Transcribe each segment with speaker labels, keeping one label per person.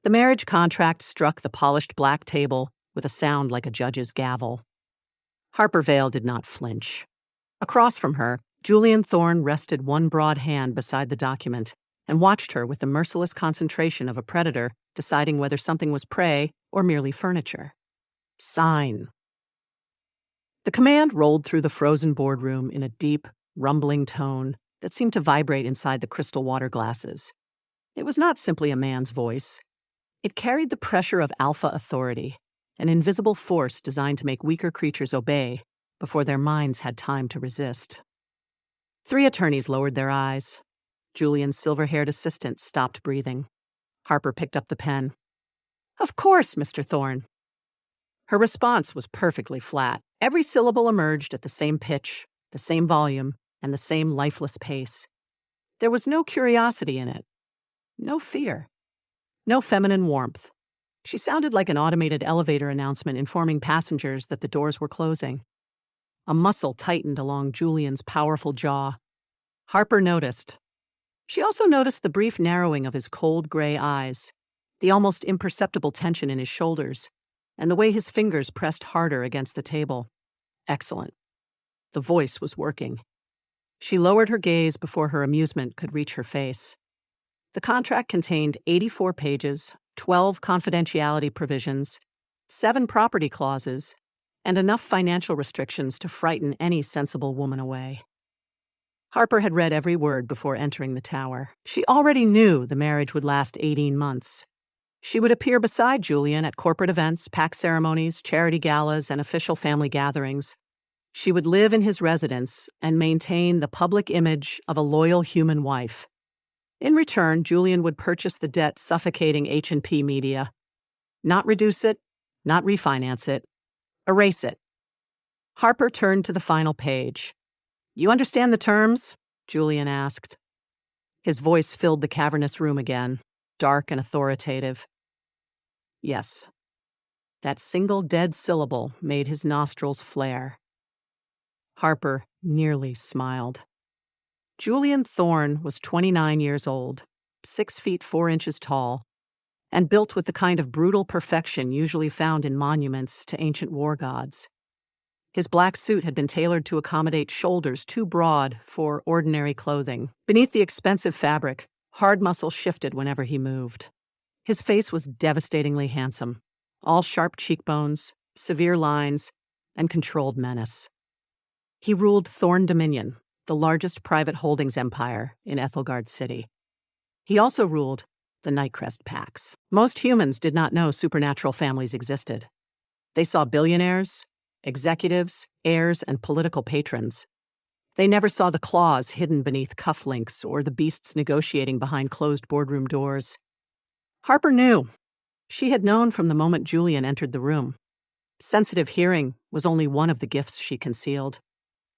Speaker 1: The marriage contract struck the polished black table with a sound like a judge's gavel. Harper Vale did not flinch. Across from her, Julian Thorne rested one broad hand beside the document and watched her with the merciless concentration of a predator deciding whether something was prey or merely furniture. Sign. The command rolled through the frozen boardroom in a deep, rumbling tone that seemed to vibrate inside the crystal water glasses. It was not simply a man's voice. It carried the pressure of alpha authority, an invisible force designed to make weaker creatures obey before their minds had time to resist. 3 attorneys lowered their eyes. Julian's silver-haired assistant stopped breathing. Harper picked up the pen. "Of course, Mr. Thorne." Her response was perfectly flat. Every syllable emerged at the same pitch, the same volume, and the same lifeless pace. There was no curiosity in it, no fear, no feminine warmth. She sounded like an automated elevator announcement informing passengers that the doors were closing. A muscle tightened along Julian's powerful jaw. Harper noticed. She also noticed the brief narrowing of his cold gray eyes, the almost imperceptible tension in his shoulders, and the way his fingers pressed harder against the table. Excellent. The voice was working. She lowered her gaze before her amusement could reach her face. The contract contained 84 pages, 12 confidentiality provisions, 7 property clauses, and enough financial restrictions to frighten any sensible woman away. Harper had read every word before entering the tower. She already knew the marriage would last 18 months. She would appear beside Julian at corporate events, pack ceremonies, charity galas, and official family gatherings. She would live in his residence and maintain the public image of a loyal human wife. In return, Julian would purchase the debt suffocating H&P Media. Not reduce it, not refinance it, erase it. Harper turned to the final page. "You understand the terms?" Julian asked. His voice filled the cavernous room again, dark and authoritative. Yes. That single dead syllable made his nostrils flare. Harper nearly smiled. Julian Thorne was 29 years old, 6 feet 4 inches tall, and built with the kind of brutal perfection usually found in monuments to ancient war gods. His black suit had been tailored to accommodate shoulders too broad for ordinary clothing. Beneath the expensive fabric, hard muscle shifted whenever he moved. His face was devastatingly handsome, all sharp cheekbones, severe lines, and controlled menace. He ruled Thorne Dominion, the largest private holdings empire in Aethelgard City. He also ruled the Nightcrest Pax. Most humans did not know supernatural families existed. They saw billionaires, executives, heirs, and political patrons. They never saw the claws hidden beneath cufflinks or the beasts negotiating behind closed boardroom doors. Harper knew. She had known from the moment Julian entered the room. Sensitive hearing was only one of the gifts she concealed.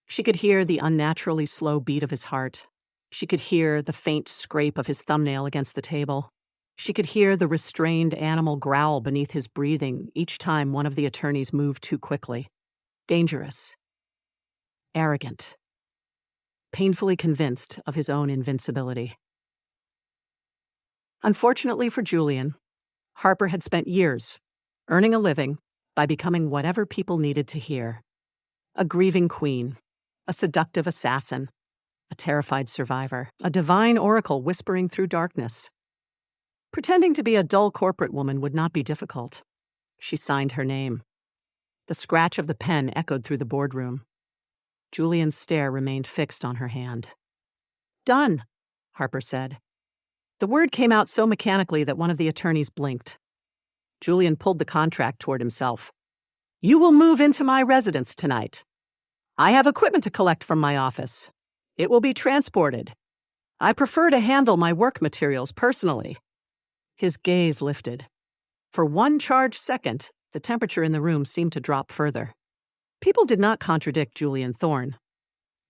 Speaker 1: She could hear the unnaturally slow beat of his heart. She could hear the faint scrape of his thumbnail against the table. She could hear the restrained animal growl beneath his breathing each time one of the attorneys moved too quickly. Dangerous. Arrogant. Painfully convinced of his own invincibility. Unfortunately for Julian, Harper had spent years earning a living by becoming whatever people needed to hear. A grieving queen, a seductive assassin, a terrified survivor, a divine oracle whispering through darkness. Pretending to be a dull corporate woman would not be difficult. She signed her name. The scratch of the pen echoed through the boardroom. Julian's stare remained fixed on her hand. "Done," Harper said. The word came out so mechanically that one of the attorneys blinked. Julian pulled the contract toward himself. "You will move into my residence tonight. I have equipment to collect from my office. It will be transported. I prefer to handle my work materials personally." His gaze lifted. For one charged second, the temperature in the room seemed to drop further. People did not contradict Julian Thorne.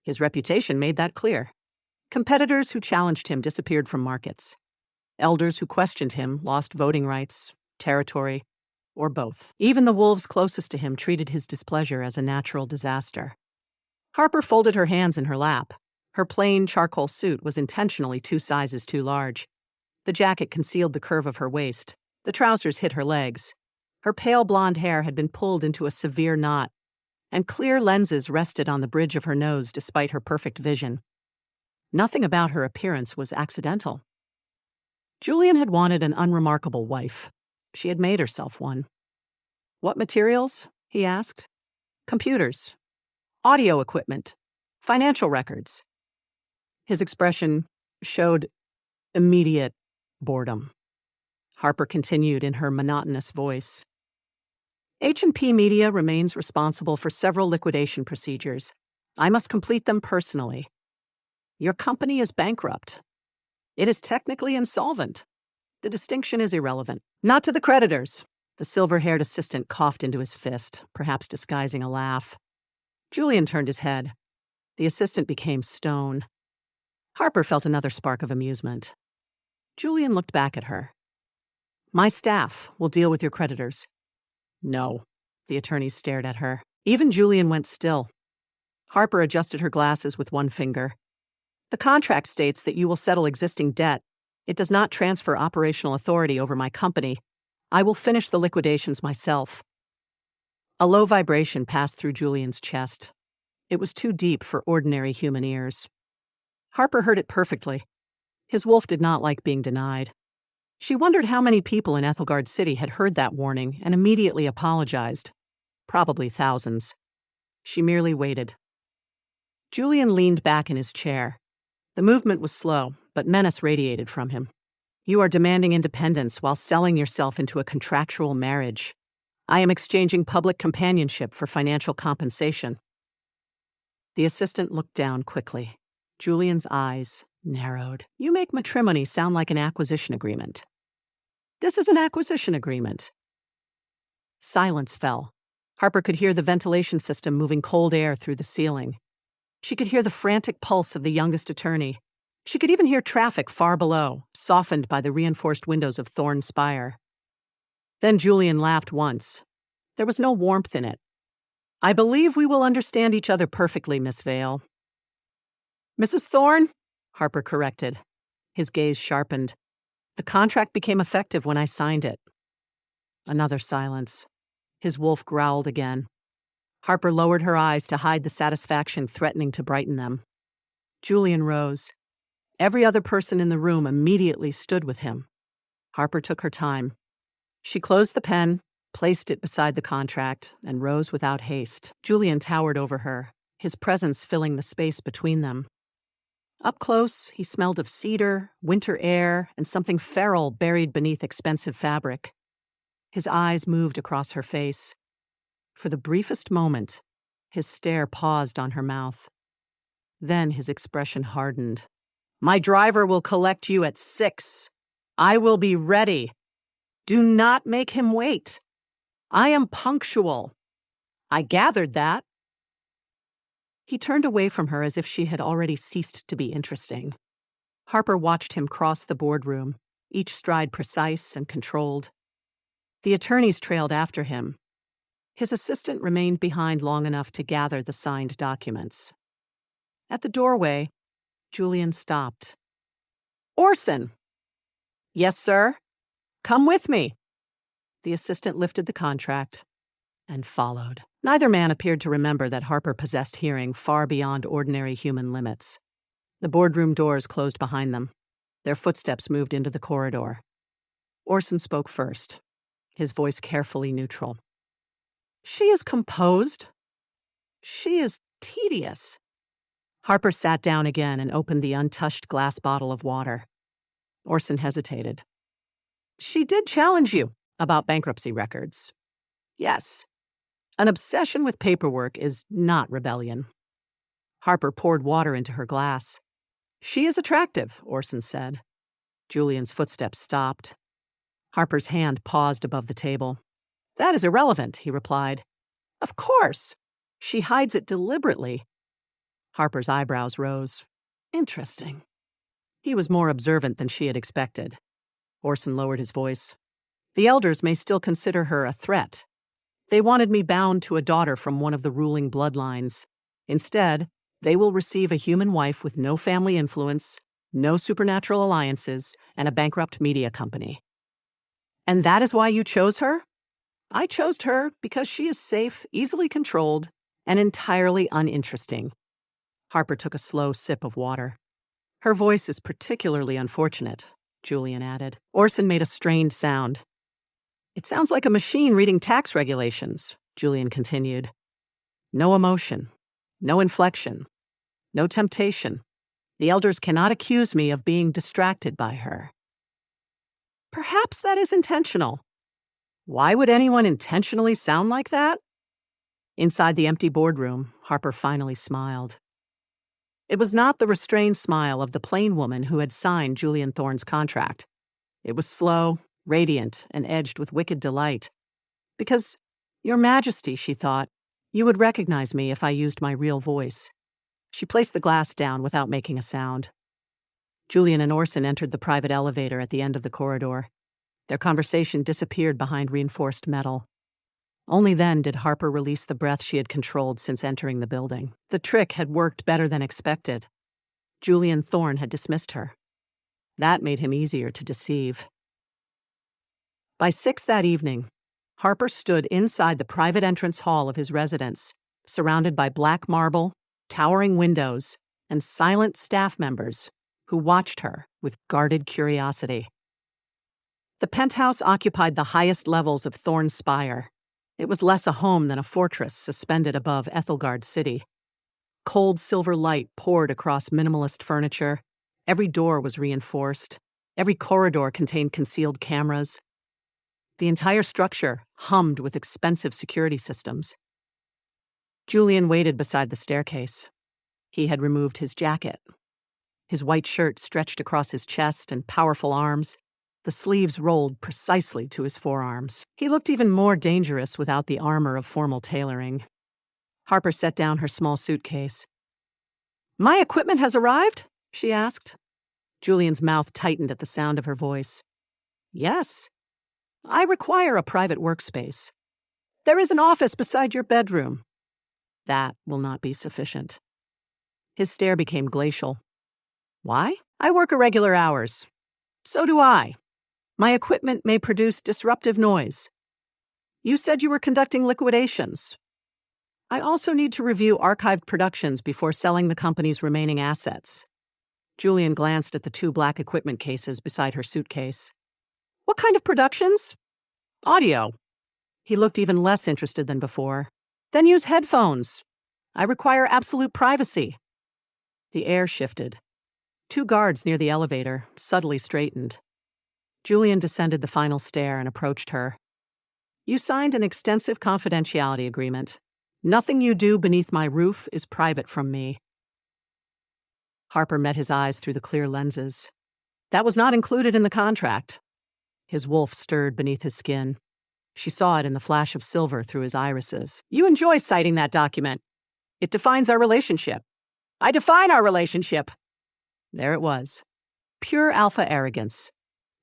Speaker 1: His reputation made that clear. Competitors who challenged him disappeared from markets. Elders who questioned him lost voting rights, territory, or both. Even the wolves closest to him treated his displeasure as a natural disaster. Harper folded her hands in her lap. Her plain charcoal suit was intentionally 2 sizes too large. The jacket concealed the curve of her waist, The trousers hit her legs. Her pale blonde hair had been pulled into a severe knot, and clear lenses rested on the bridge of her nose despite her perfect vision. Nothing about her appearance was accidental. Julian had wanted an unremarkable wife. She had made herself one. What materials? He asked. Computers, audio equipment, financial records. His expression showed immediate boredom. Harper continued in her monotonous voice. H&P Media remains responsible for several liquidation procedures. I must complete them personally. Your company is bankrupt. It is technically insolvent. The distinction is irrelevant. Not to the creditors. The silver-haired assistant coughed into his fist, perhaps disguising a laugh. Julian turned his head. The assistant became stone. Harper felt another spark of amusement. Julian looked back at her. My staff will deal with your creditors. No. The attorney stared at her. Even Julian went still. Harper adjusted her glasses with one finger. The contract states that you will settle existing debt. It does not transfer operational authority over my company. I will finish the liquidations myself. A low vibration passed through Julian's chest. It was too deep for ordinary human ears. Harper heard it perfectly. His wolf did not like being denied. She wondered how many people in Aethelgard City had heard that warning and immediately apologized. Probably thousands. She merely waited. Julian leaned back in his chair. The movement was slow, but menace radiated from him. You are demanding independence while selling yourself into a contractual marriage. I am exchanging public companionship for financial compensation. The assistant looked down quickly. Julian's eyes narrowed. You make matrimony sound like an acquisition agreement. This is an acquisition agreement. Silence fell. Harper could hear the ventilation system moving cold air through the ceiling. She could hear the frantic pulse of the youngest attorney. She could even hear traffic far below, softened by the reinforced windows of Thorn Spire. Then Julian laughed once. There was no warmth in it. I believe we will understand each other perfectly, Miss Vale. Mrs. Thorne? Harper corrected. His gaze sharpened. The contract became effective when I signed it. Another silence. His wolf growled again. Harper lowered her eyes to hide the satisfaction threatening to brighten them. Julian rose. Every other person in the room immediately stood with him. Harper took her time. She closed the pen, placed it beside the contract, and rose without haste. Julian towered over her, his presence filling the space between them. Up close, he smelled of cedar, winter air, and something feral buried beneath expensive fabric. His eyes moved across her face. For the briefest moment, his stare paused on her mouth. Then his expression hardened. My driver will collect you at 6. I will be ready. Do not make him wait. I am punctual. I gathered that. He turned away from her as if she had already ceased to be interesting. Harper watched him cross the boardroom, each stride precise and controlled. The attorneys trailed after him. His assistant remained behind long enough to gather the signed documents. At the doorway, Julian stopped. Orson! Yes, sir? Come with me. The assistant lifted the contract and followed. Neither man appeared to remember that Harper possessed hearing far beyond ordinary human limits. The boardroom doors closed behind them. Their footsteps moved into the corridor. Orson spoke first, his voice carefully neutral. She is composed. She is tedious. Harper sat down again and opened the untouched glass bottle of water. Orson hesitated. She did challenge you about bankruptcy records. Yes. An obsession with paperwork is not rebellion. Harper poured water into her glass. She is attractive, Orson said. Julian's footsteps stopped. Harper's hand paused above the table. That is irrelevant, he replied. Of course. She hides it deliberately. Harper's eyebrows rose. Interesting. He was more observant than she had expected. Orson lowered his voice. The elders may still consider her a threat. They wanted me bound to a daughter from one of the ruling bloodlines. Instead, they will receive a human wife with no family influence, no supernatural alliances, and a bankrupt media company. And that is why you chose her? I chose her because she is safe, easily controlled, and entirely uninteresting. Harper took a slow sip of water. Her voice is particularly unfortunate, Julian added. Orson made a strained sound. It sounds like a machine reading tax regulations, Julian continued. No emotion, no inflection, no temptation. The elders cannot accuse me of being distracted by her. Perhaps that is intentional. Why would anyone intentionally sound like that? Inside the empty boardroom, Harper finally smiled. It was not the restrained smile of the plain woman who had signed Julian Thorne's contract. It was slow, radiant, and edged with wicked delight. Because, Your Majesty, she thought, you would recognize me if I used my real voice. She placed the glass down without making a sound. Julian and Orson entered the private elevator at the end of the corridor. Their conversation disappeared behind reinforced metal. Only then did Harper release the breath she had controlled since entering the building. The trick had worked better than expected. Julian Thorne had dismissed her. That made him easier to deceive. By 6 that evening, Harper stood inside the private entrance hall of his residence, surrounded by black marble, towering windows, and silent staff members who watched her with guarded curiosity. The penthouse occupied the highest levels of Thorne's Spire. It was less a home than a fortress suspended above Aethelgard city. Cold silver light poured across minimalist furniture. Every door was reinforced. Every corridor contained concealed cameras. The entire structure hummed with expensive security systems. Julian waited beside the staircase. He had removed his jacket. His white shirt stretched across his chest and powerful arms. The sleeves rolled precisely to his forearms. He looked even more dangerous without the armor of formal tailoring. Harper set down her small suitcase. "My equipment has arrived?" she asked. Julian's mouth tightened at the sound of her voice. "Yes. I require a private workspace. There is an office beside your bedroom." "That will not be sufficient." His stare became glacial. "Why? I work irregular hours. So do I. My equipment may produce disruptive noise. You said you were conducting liquidations. I also need to review archived productions before selling the company's remaining assets." Julian glanced at the 2 black equipment cases beside her suitcase. "What kind of productions?" "Audio." He looked even less interested than before. "Then use headphones. I require absolute privacy." The air shifted. 2 guards near the elevator subtly straightened. Julian descended the final stair and approached her. "You signed an extensive confidentiality agreement. Nothing you do beneath my roof is private from me." Harper met his eyes through the clear lenses. "That was not included in the contract." His wolf stirred beneath his skin. She saw it in the flash of silver through his irises. "You enjoy citing that document. It defines our relationship." "I define our relationship." There it was. Pure alpha arrogance,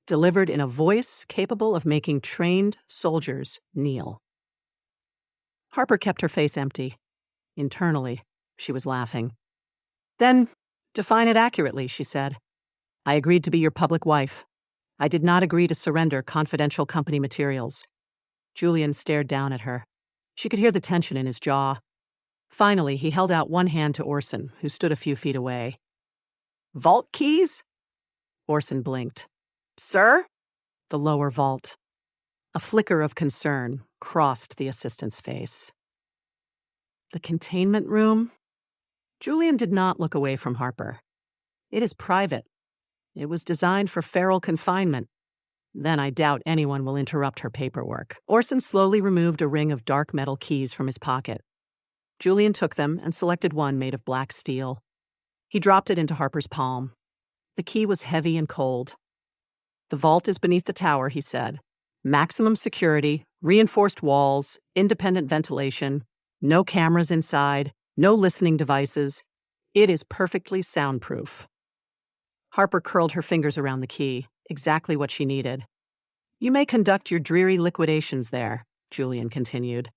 Speaker 1: delivered in a voice capable of making trained soldiers kneel. Harper kept her face empty. Internally, she was laughing. "Then, define it accurately," she said. "I agreed to be your public wife. I did not agree to surrender confidential company materials." Julian stared down at her. She could hear the tension in his jaw. Finally, he held out one hand to Orson, who stood a few feet away. "Vault keys?" Orson blinked. "Sir?" "The lower vault." A flicker of concern crossed the assistant's face. "The containment room?" Julian did not look away from Harper. "It is private. It was designed for feral confinement. Then I doubt anyone will interrupt her paperwork." Orson slowly removed a ring of dark metal keys from his pocket. Julian took them and selected one made of black steel. He dropped it into Harper's palm. The key was heavy and cold. "The vault is beneath the tower," he said. "Maximum security, reinforced walls, independent ventilation, no cameras inside, no listening devices. It is perfectly soundproof." Harper curled her fingers around the key, exactly what she needed. "You may conduct your dreary liquidations there," Julian continued.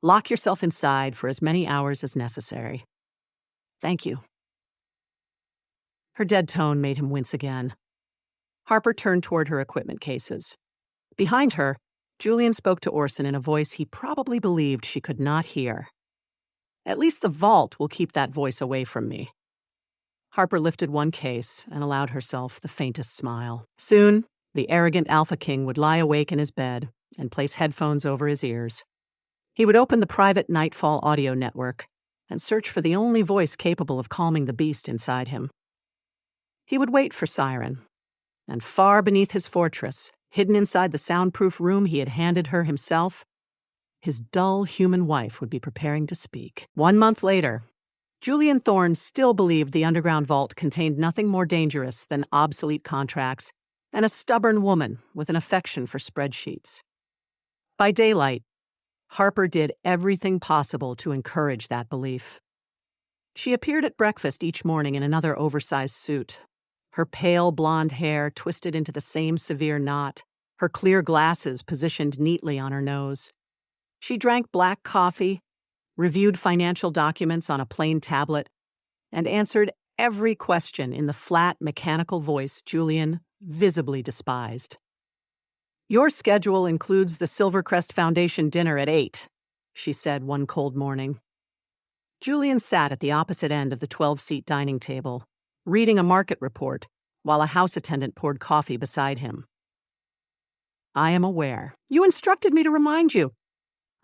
Speaker 1: "Lock yourself inside for as many hours as necessary." "Thank you." Her dead tone made him wince again. Harper turned toward her equipment cases. Behind her, Julian spoke to Orson in a voice he probably believed she could not hear. "At least the vault will keep that voice away from me." Harper lifted one case and allowed herself the faintest smile. Soon, the arrogant Alpha King would lie awake in his bed and place headphones over his ears. He would open the private Nightfall Audio Network and search for the only voice capable of calming the beast inside him. He would wait for Siren, and far beneath his fortress, hidden inside the soundproof room he had handed her himself, his dull human wife would be preparing to speak. 1 month later, Julian Thorne still believed the underground vault contained nothing more dangerous than obsolete contracts and a stubborn woman with an affection for spreadsheets. By daylight, Harper did everything possible to encourage that belief. She appeared at breakfast each morning in another oversized suit, her pale blonde hair twisted into the same severe knot, her clear glasses positioned neatly on her nose. She drank black coffee, reviewed financial documents on a plain tablet, and answered every question in the flat, mechanical voice Julian visibly despised. "Your schedule includes the Silvercrest Foundation dinner at 8, she said one cold morning. Julian sat at the opposite end of the 12-seat dining table, reading a market report, while a house attendant poured coffee beside him. "I am aware. You instructed me to remind you.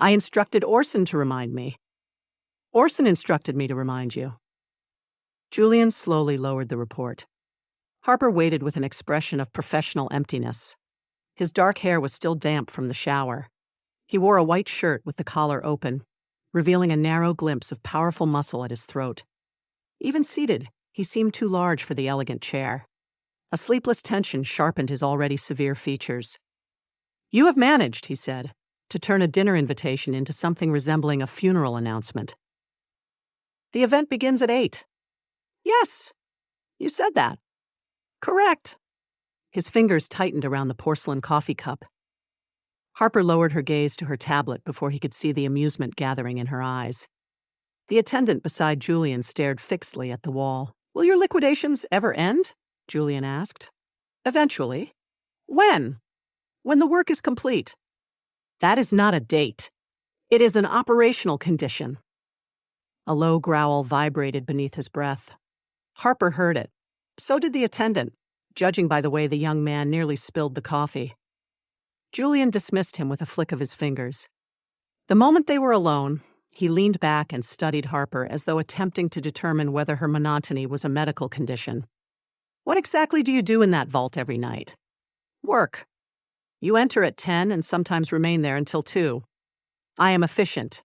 Speaker 1: I instructed Orson to remind me. Orson instructed me to remind you." Julian slowly lowered the report. Harper waited with an expression of professional emptiness. His dark hair was still damp from the shower. He wore a white shirt with the collar open, revealing a narrow glimpse of powerful muscle at his throat. Even seated, he seemed too large for the elegant chair. A sleepless tension sharpened his already severe features. "You have managed," he said, "to turn a dinner invitation into something resembling a funeral announcement." "The event begins at 8. "Yes, you said that." "Correct." His fingers tightened around the porcelain coffee cup. Harper lowered her gaze to her tablet before he could see the amusement gathering in her eyes. The attendant beside Julian stared fixedly at the wall. "Will your liquidations ever end?" Julian asked. "Eventually." "When?" "When the work is complete." "That is not a date. It is an operational condition." A low growl vibrated beneath his breath. Harper heard it. So did the attendant, judging by the way the young man nearly spilled the coffee. Julian dismissed him with a flick of his fingers. The moment they were alone, he leaned back and studied Harper as though attempting to determine whether her monotony was a medical condition. "What exactly do you do in that vault every night?" "Work. You enter at 10 and sometimes remain there until 2. I am efficient."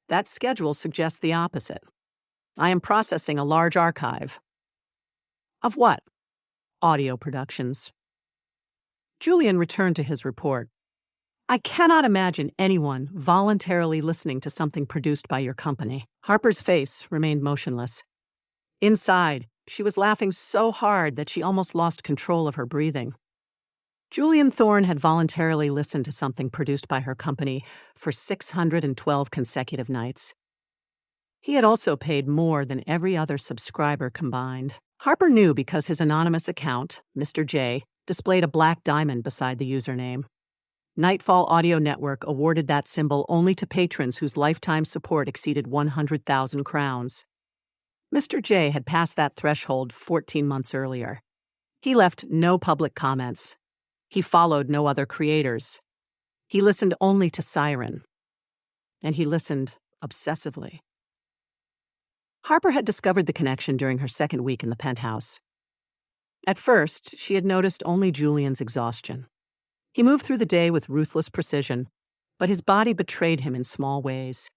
Speaker 1: "That schedule suggests the opposite. I am processing a large archive." "Of what?" "Audio productions." Julian returned to his report. "I cannot imagine anyone voluntarily listening to something produced by your company." Harper's face remained motionless. Inside, she was laughing so hard that she almost lost control of her breathing. Julian Thorne had voluntarily listened to something produced by her company for 612 consecutive nights. He had also paid more than every other subscriber combined. Harper knew because his anonymous account, Mr. J, displayed a black diamond beside the username. Nightfall Audio Network awarded that symbol only to patrons whose lifetime support exceeded 100,000 crowns. Mr. J had passed that threshold 14 months earlier. He left no public comments. He followed no other creators. He listened only to Siren. And he listened obsessively. Harper had discovered the connection during her second week in the penthouse. At first, she had noticed only Julian's exhaustion. He moved through the day with ruthless precision, but his body betrayed him in small ways.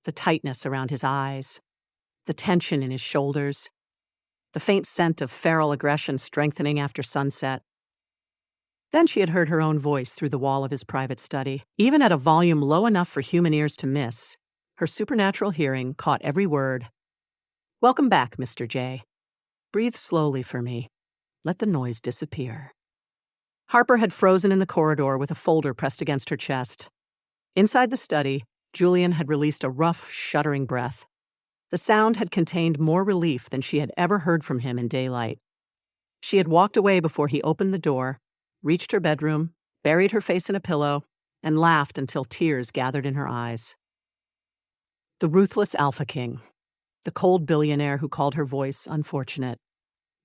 Speaker 1: The tightness around his eyes, the tension in his shoulders, the faint scent of feral aggression strengthening after sunset. Then she had heard her own voice through the wall of his private study. Even at a volume low enough for human ears to miss, her supernatural hearing caught every word. "Welcome back, Mr. J. Breathe slowly for me. Let the noise disappear." Harper had frozen in the corridor with a folder pressed against her chest. Inside the study, Julian had released a rough, shuddering breath. The sound had contained more relief than she had ever heard from him in daylight. She had walked away before he opened the door, reached her bedroom, buried her face in a pillow, and laughed until tears gathered in her eyes. The ruthless alpha king, the cold billionaire who called her voice unfortunate,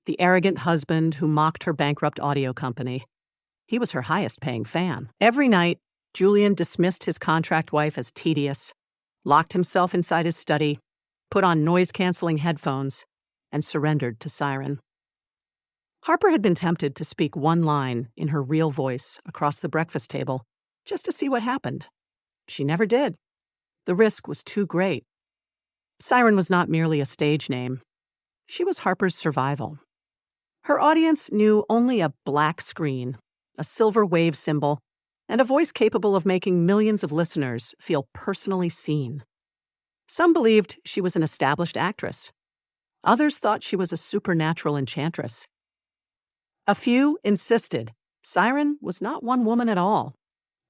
Speaker 1: the arrogant husband who mocked her bankrupt audio company. He was her highest-paying fan. Every night, Julian dismissed his contract wife as tedious, locked himself inside his study, put on noise-canceling headphones, and surrendered to Siren. Harper had been tempted to speak one line in her real voice across the breakfast table just to see what happened. She never did. The risk was too great. Siren was not merely a stage name. She was Harper's survival. Her audience knew only a black screen, a silver wave symbol, and a voice capable of making millions of listeners feel personally seen. Some believed she was an established actress. Others thought she was a supernatural enchantress. A few insisted Siren was not one woman at all,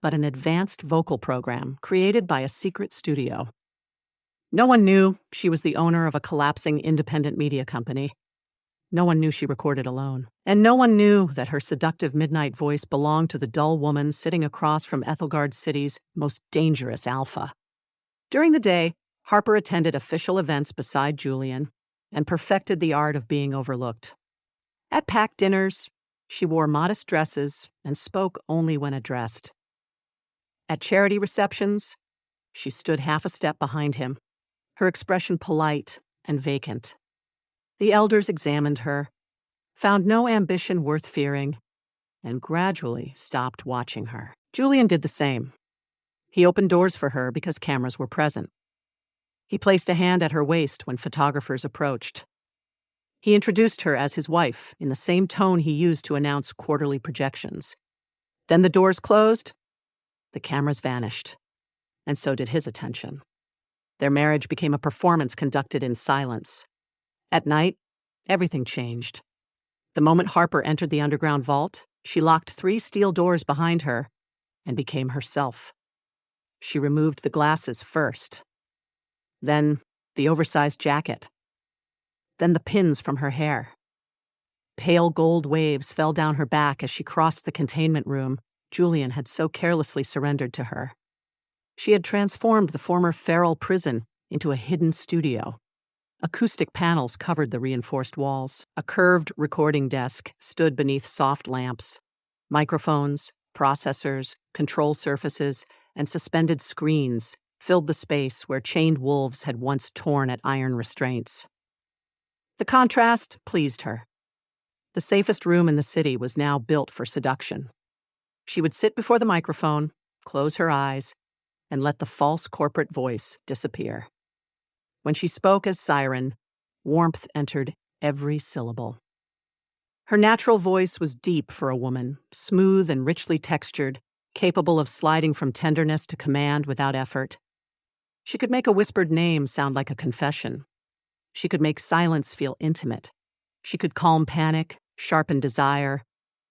Speaker 1: but an advanced vocal program created by a secret studio. No one knew she was the owner of a collapsing independent media company. No one knew she recorded alone. And no one knew that her seductive midnight voice belonged to the dull woman sitting across from Aethelgard City's most dangerous alpha. During the day, Harper attended official events beside Julian and perfected the art of being overlooked. At packed dinners, she wore modest dresses and spoke only when addressed. At charity receptions, she stood half a step behind him, her expression polite and vacant. The elders examined her, found no ambition worth fearing, and gradually stopped watching her. Julian did the same. He opened doors for her because cameras were present. He placed a hand at her waist when photographers approached. He introduced her as his wife in the same tone he used to announce quarterly projections. Then the doors closed, the cameras vanished, and so did his attention. Their marriage became a performance conducted in silence. At night, everything changed. The moment Harper entered the underground vault, she locked 3 steel doors behind her and became herself. She removed the glasses first, then the oversized jacket, then the pins from her hair. Pale gold waves fell down her back as she crossed the containment room Julian had so carelessly surrendered to her. She had transformed the former feral prison into a hidden studio. Acoustic panels covered the reinforced walls. A curved recording desk stood beneath soft lamps. Microphones, processors, control surfaces, and suspended screens filled the space where chained wolves had once torn at iron restraints. The contrast pleased her. The safest room in the city was now built for seduction. She would sit before the microphone, close her eyes, and let the false corporate voice disappear. When she spoke as Siren, warmth entered every syllable. Her natural voice was deep for a woman, smooth and richly textured, capable of sliding from tenderness to command without effort. She could make a whispered name sound like a confession. She could make silence feel intimate. She could calm panic, sharpen desire,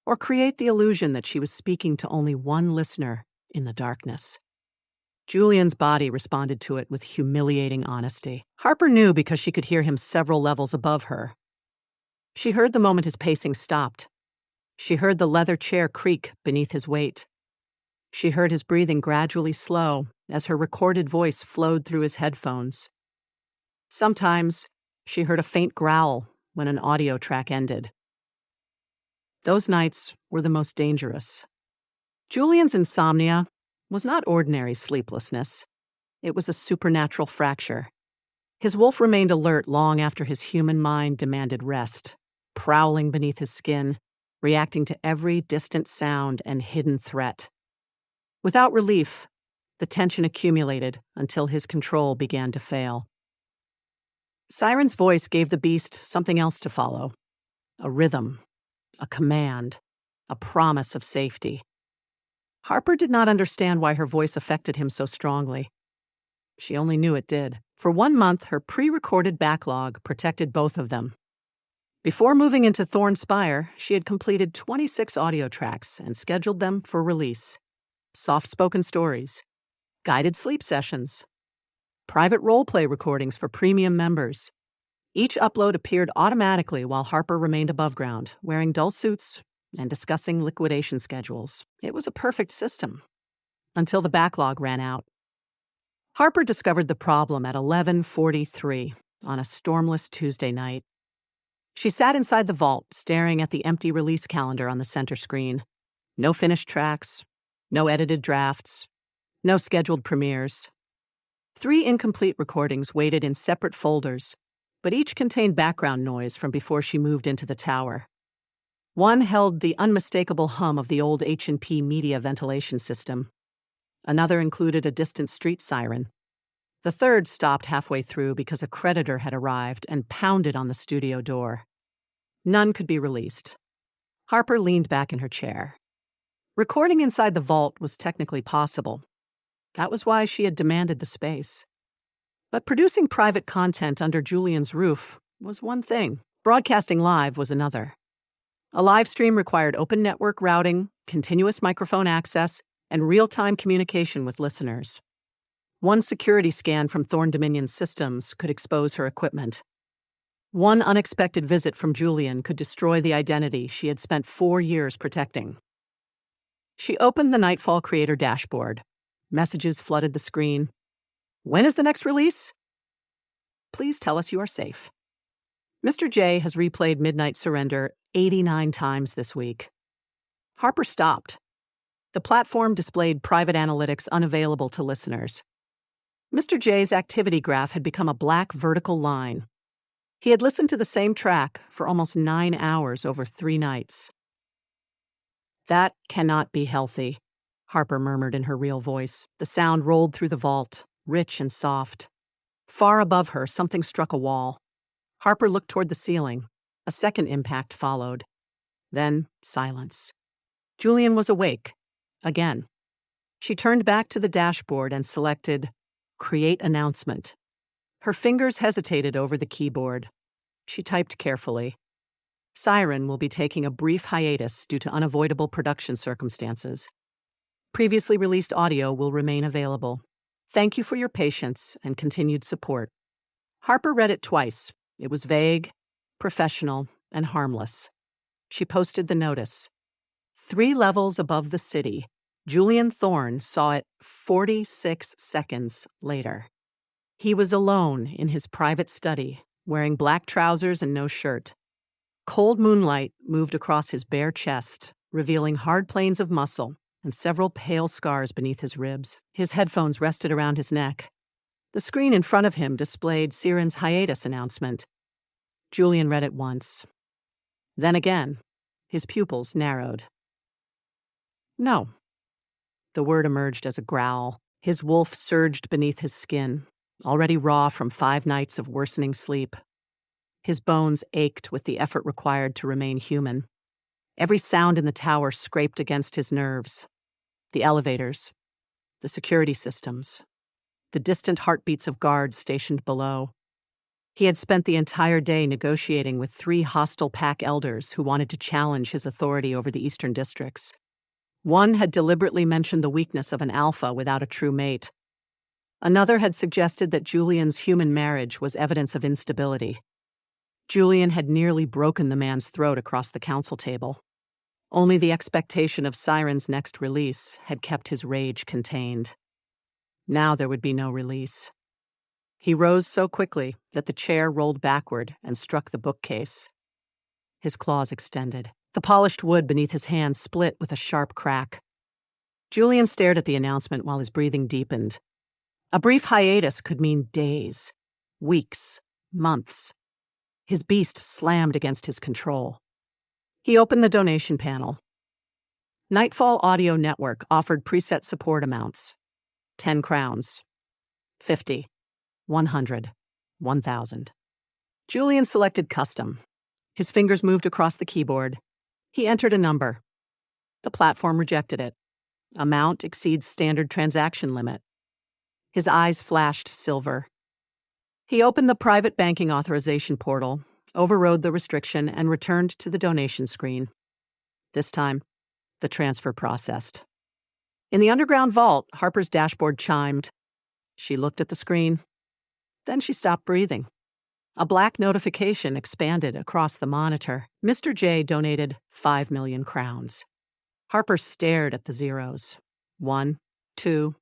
Speaker 1: or create the illusion that she was speaking to only one listener in the darkness. Julian's body responded to it with humiliating honesty. Harper knew because she could hear him several levels above her. She heard the moment his pacing stopped. She heard the leather chair creak beneath his weight. She heard his breathing gradually slow as her recorded voice flowed through his headphones. Sometimes she heard a faint growl when an audio track ended. Those nights were the most dangerous. Julian's insomnia was not ordinary sleeplessness. It was a supernatural fracture. His wolf remained alert long after his human mind demanded rest, prowling beneath his skin, reacting to every distant sound and hidden threat. Without relief, the tension accumulated until his control began to fail. Siren's voice gave the beast something else to follow: a rhythm, a command, a promise of safety. Harper did not understand why her voice affected him so strongly. She only knew it did. For 1 month, her pre-recorded backlog protected both of them. Before moving into Thorn Spire, she had completed 26 audio tracks and scheduled them for release. Soft-spoken stories, guided sleep sessions, private role-play recordings for premium members. Each upload appeared automatically while Harper remained above ground, wearing dull suits and discussing liquidation schedules. It was a perfect system. Until the backlog ran out. Harper discovered the problem at 11:43 on a stormless Tuesday night. She sat inside the vault, staring at the empty release calendar on the center screen. No finished tracks, no edited drafts, no scheduled premieres. 3 incomplete recordings waited in separate folders, but each contained background noise from before she moved into the tower. One held the unmistakable hum of the old H&P media ventilation system. Another included a distant street siren. The third stopped halfway through because a creditor had arrived and pounded on the studio door. None could be released. Harper leaned back in her chair. Recording inside the vault was technically possible. That was why she had demanded the space. But producing private content under Julian's roof was one thing. Broadcasting live was another. A live stream required open network routing, continuous microphone access, and real-time communication with listeners. One security scan from Thorn Dominion's systems could expose her equipment. One unexpected visit from Julian could destroy the identity she had spent 4 years protecting. She opened the Nightfall Creator dashboard. Messages flooded the screen. When is the next release? Please tell us you are safe. Mr. J has replayed Midnight Surrender 89 times this week. Harper stopped. The platform displayed private analytics unavailable to listeners. Mr. J's activity graph had become a black vertical line. He had listened to the same track for almost 9 hours over 3 nights. That cannot be healthy, Harper murmured in her real voice. The sound rolled through the vault, rich and soft. Far above her, something struck a wall. Harper looked toward the ceiling. A second impact followed. Then silence. Julian was awake. Again. She turned back to the dashboard and selected Create Announcement. Her fingers hesitated over the keyboard. She typed carefully. Siren will be taking a brief hiatus due to unavoidable production circumstances. Previously released audio will remain available. Thank you for your patience and continued support. Harper read it twice. It was vague, professional, and harmless. She posted the notice. 3 levels above the city, Julian Thorne saw it 46 seconds later. He was alone in his private study, wearing black trousers and no shirt. Cold moonlight moved across his bare chest, revealing hard planes of muscle and several pale scars beneath his ribs. His headphones rested around his neck. The screen in front of him displayed Siren's hiatus announcement. Julian read it once. Then again, his pupils narrowed. No. The word emerged as a growl. His wolf surged beneath his skin, already raw from 5 nights of worsening sleep. His bones ached with the effort required to remain human. Every sound in the tower scraped against his nerves. The elevators, the security systems, the distant heartbeats of guards stationed below. He had spent the entire day negotiating with 3 hostile pack elders who wanted to challenge his authority over the eastern districts. One had deliberately mentioned the weakness of an alpha without a true mate. Another had suggested that Julian's human marriage was evidence of instability. Julian had nearly broken the man's throat across the council table. Only the expectation of Siren's next release had kept his rage contained. Now there would be no release. He rose so quickly that the chair rolled backward and struck the bookcase. His claws extended. The polished wood beneath his hand split with a sharp crack. Julian stared at the announcement while his breathing deepened. A brief hiatus could mean days, weeks, months. His beast slammed against his control. He opened the donation panel. Nightfall Audio Network offered preset support amounts. 10 crowns. 50. 100. 1,000. Julian selected custom. His fingers moved across the keyboard. He entered a number. The platform rejected it. Amount exceeds standard transaction limit. His eyes flashed silver. He opened the private banking authorization portal, overrode the restriction, and returned to the donation screen. This time, the transfer processed. In the underground vault, Harper's dashboard chimed. She looked at the screen. Then she stopped breathing. A black notification expanded across the monitor. Mr. J donated 5 million crowns. Harper stared at the zeros. 1, 2,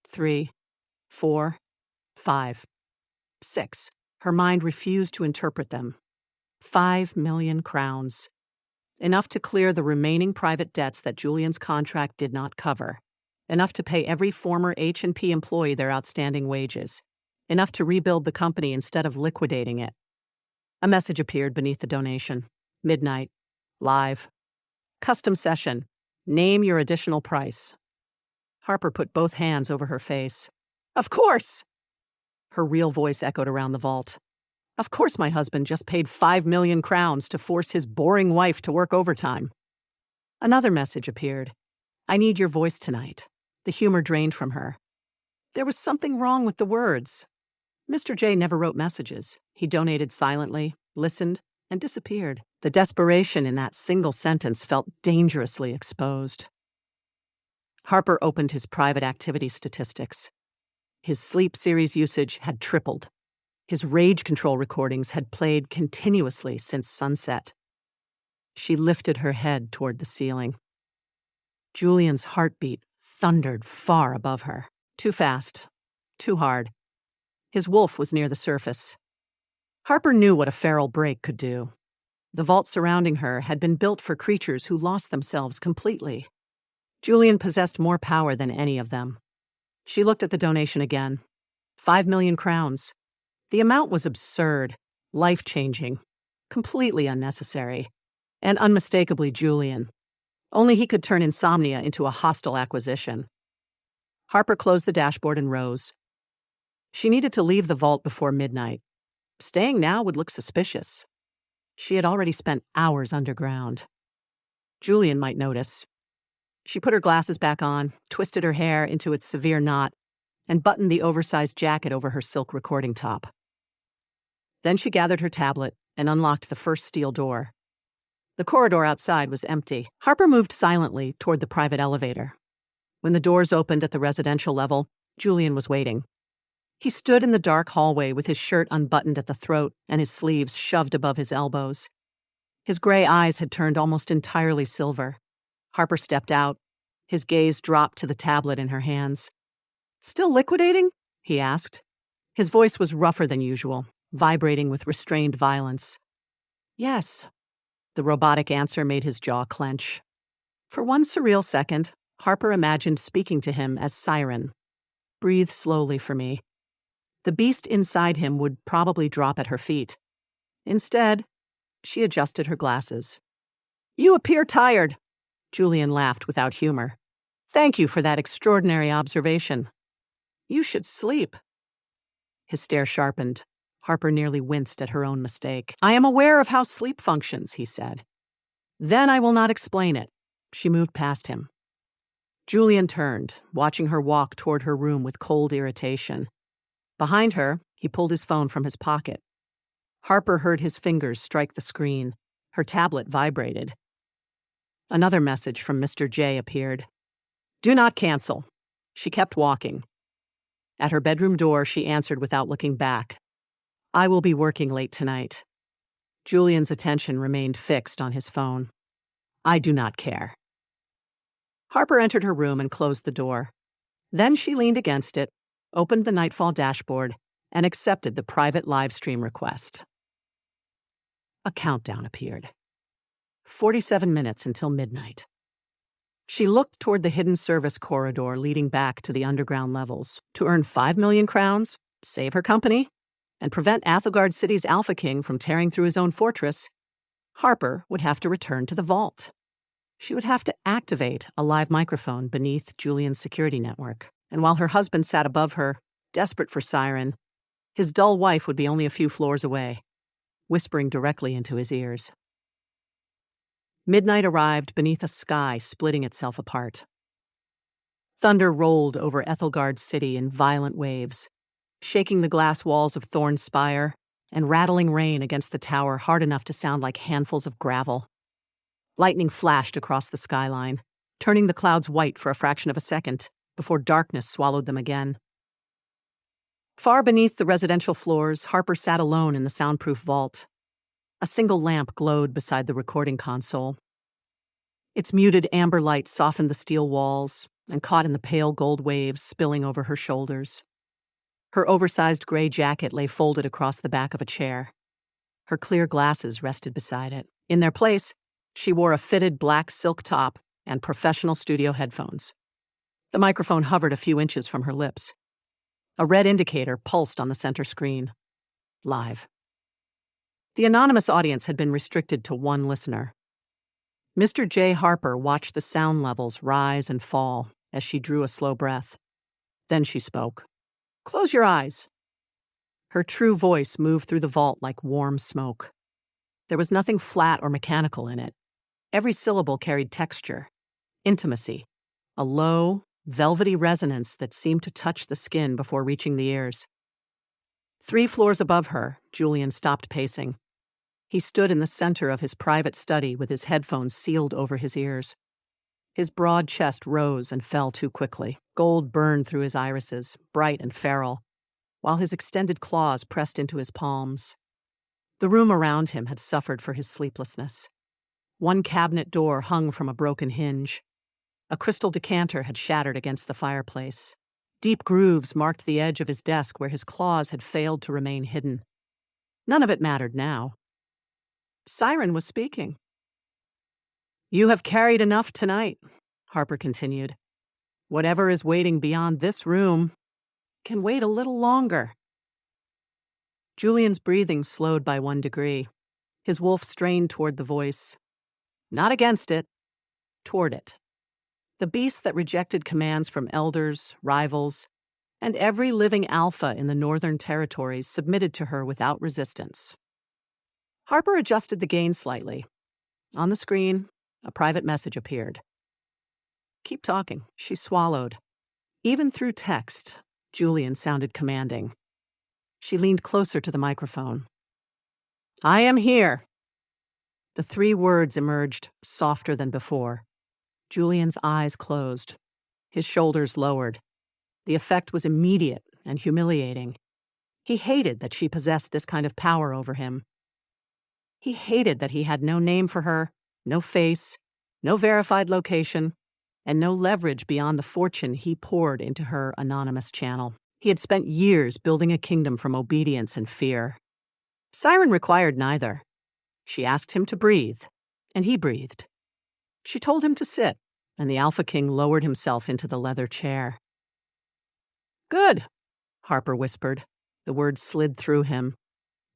Speaker 1: 3, 4, 5, 6. Her mind refused to interpret them. 5 million crowns. Enough to clear the remaining private debts that Julian's contract did not cover. Enough to pay every former H&P employee their outstanding wages. Enough to rebuild the company instead of liquidating it. A message appeared beneath the donation. Midnight. Live. Custom session. Name your additional price. Harper put both hands over her face. Of course! Her real voice echoed around the vault. Of course my husband just paid 5 million crowns to force his boring wife to work overtime. Another message appeared. I need your voice tonight. The humor drained from her. There was something wrong with the words. Mr. J never wrote messages. He donated silently, listened, and disappeared. The desperation in that single sentence felt dangerously exposed. Harper opened his private activity statistics. His sleep series usage had tripled. His rage control recordings had played continuously since sunset. She lifted her head toward the ceiling. Julian's heartbeat thundered far above her. Too fast. Too hard. His wolf was near the surface. Harper knew what a feral break could do. The vault surrounding her had been built for creatures who lost themselves completely. Julian possessed more power than any of them. She looked at the donation again. 5 million crowns. The amount was absurd, life-changing, completely unnecessary, and unmistakably Julian. Only he could turn insomnia into a hostile acquisition. Harper closed the dashboard and rose. She needed to leave the vault before midnight. Staying now would look suspicious. She had already spent hours underground. Julian might notice. She put her glasses back on, twisted her hair into its severe knot, and buttoned the oversized jacket over her silk recording top. Then she gathered her tablet and unlocked the first steel door. The corridor outside was empty. Harper moved silently toward the private elevator. When the doors opened at the residential level, Julian was waiting. He stood in the dark hallway with his shirt unbuttoned at the throat and his sleeves shoved above his elbows. His gray eyes had turned almost entirely silver. Harper stepped out. His gaze dropped to the tablet in her hands. Still liquidating? He asked. His voice was rougher than usual, vibrating with restrained violence. Yes. The robotic answer made his jaw clench. For one surreal second, Harper imagined speaking to him as Siren. Breathe slowly for me. The beast inside him would probably drop at her feet. Instead, she adjusted her glasses. You appear tired. Julian laughed without humor. Thank you for that extraordinary observation. You should sleep. His stare sharpened. Harper nearly winced at her own mistake. I am aware of how sleep functions, he said. Then I will not explain it. She moved past him. Julian turned, watching her walk toward her room with cold irritation. Behind her, he pulled his phone from his pocket. Harper heard his fingers strike the screen. Her tablet vibrated. Another message from Mr. J appeared. Do not cancel. She kept walking. At her bedroom door, she answered without looking back. I will be working late tonight. Julian's attention remained fixed on his phone. I do not care. Harper entered her room and closed the door. Then she leaned against it, opened the Nightfall dashboard, and accepted the private live stream request. A countdown appeared. 47 minutes until midnight. She looked toward the hidden service corridor leading back to the underground levels. To earn 5 million crowns, save her company, and prevent Aethelgard City's Alpha King from tearing through his own fortress, Harper would have to return to the vault. She would have to activate a live microphone beneath Julian's security network. And while her husband sat above her, desperate for Siren, his dull wife would be only a few floors away, whispering directly into his ears. Midnight arrived beneath a sky splitting itself apart. Thunder rolled over Aethelgard City in violent waves, shaking the glass walls of Thorn's Spire and rattling rain against the tower hard enough to sound like handfuls of gravel. Lightning flashed across the skyline, turning the clouds white for a fraction of a second, before darkness swallowed them again. Far beneath the residential floors, Harper sat alone in the soundproof vault. A single lamp glowed beside the recording console. Its muted amber light softened the steel walls and caught in the pale gold waves spilling over her shoulders. Her oversized gray jacket lay folded across the back of a chair. Her clear glasses rested beside it. In their place, she wore a fitted black silk top and professional studio headphones. The microphone hovered a few inches from her lips. A red indicator pulsed on the center screen. Live. The anonymous audience had been restricted to one listener. Mr. J. Harper watched the sound levels rise and fall as she drew a slow breath. Then she spoke. "Close your eyes." Her true voice moved through the vault like warm smoke. There was nothing flat or mechanical in it. Every syllable carried texture, intimacy, a low, velvety resonance that seemed to touch the skin before reaching the ears. 3 floors above her, Julian stopped pacing. He stood in the center of his private study with his headphones sealed over his ears. His broad chest rose and fell too quickly. Gold burned through his irises, bright and feral, while his extended claws pressed into his palms. The room around him had suffered for his sleeplessness. One cabinet door hung from a broken hinge. A crystal decanter had shattered against the fireplace. Deep grooves marked the edge of his desk where his claws had failed to remain hidden. None of it mattered now. Siren was speaking. "You have carried enough tonight," Harper continued. "Whatever is waiting beyond this room can wait a little longer." Julian's breathing slowed by 1 degree. His wolf strained toward the voice. Not against it, toward it. The beast that rejected commands from elders, rivals, and every living alpha in the Northern Territories submitted to her without resistance. Harper adjusted the gain slightly. On the screen, a private message appeared. "Keep talking," she swallowed. Even through text, Julian sounded commanding. She leaned closer to the microphone. "I am here." The 3 words emerged softer than before. Julian's eyes closed. His shoulders lowered. The effect was immediate and humiliating. He hated that she possessed this kind of power over him. He hated that he had no name for her, no face, no verified location, and no leverage beyond the fortune he poured into her anonymous channel. He had spent years building a kingdom from obedience and fear. Siren required neither. She asked him to breathe, and he breathed. She told him to sit, and the Alpha King lowered himself into the leather chair. "Good," Harper whispered. The words slid through him.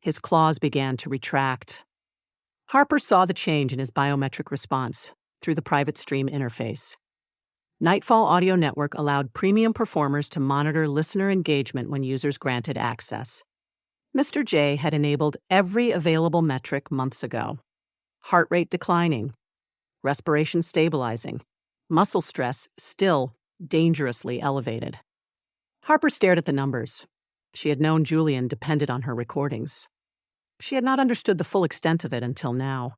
Speaker 1: His claws began to retract. Harper saw the change in his biometric response through the private stream interface. Nightfall Audio Network allowed premium performers to monitor listener engagement when users granted access. Mr. J had enabled every available metric months ago. Heart rate declining, respiration stabilizing, muscle stress still dangerously elevated. Harper stared at the numbers. She had known Julian depended on her recordings. She had not understood the full extent of it until now.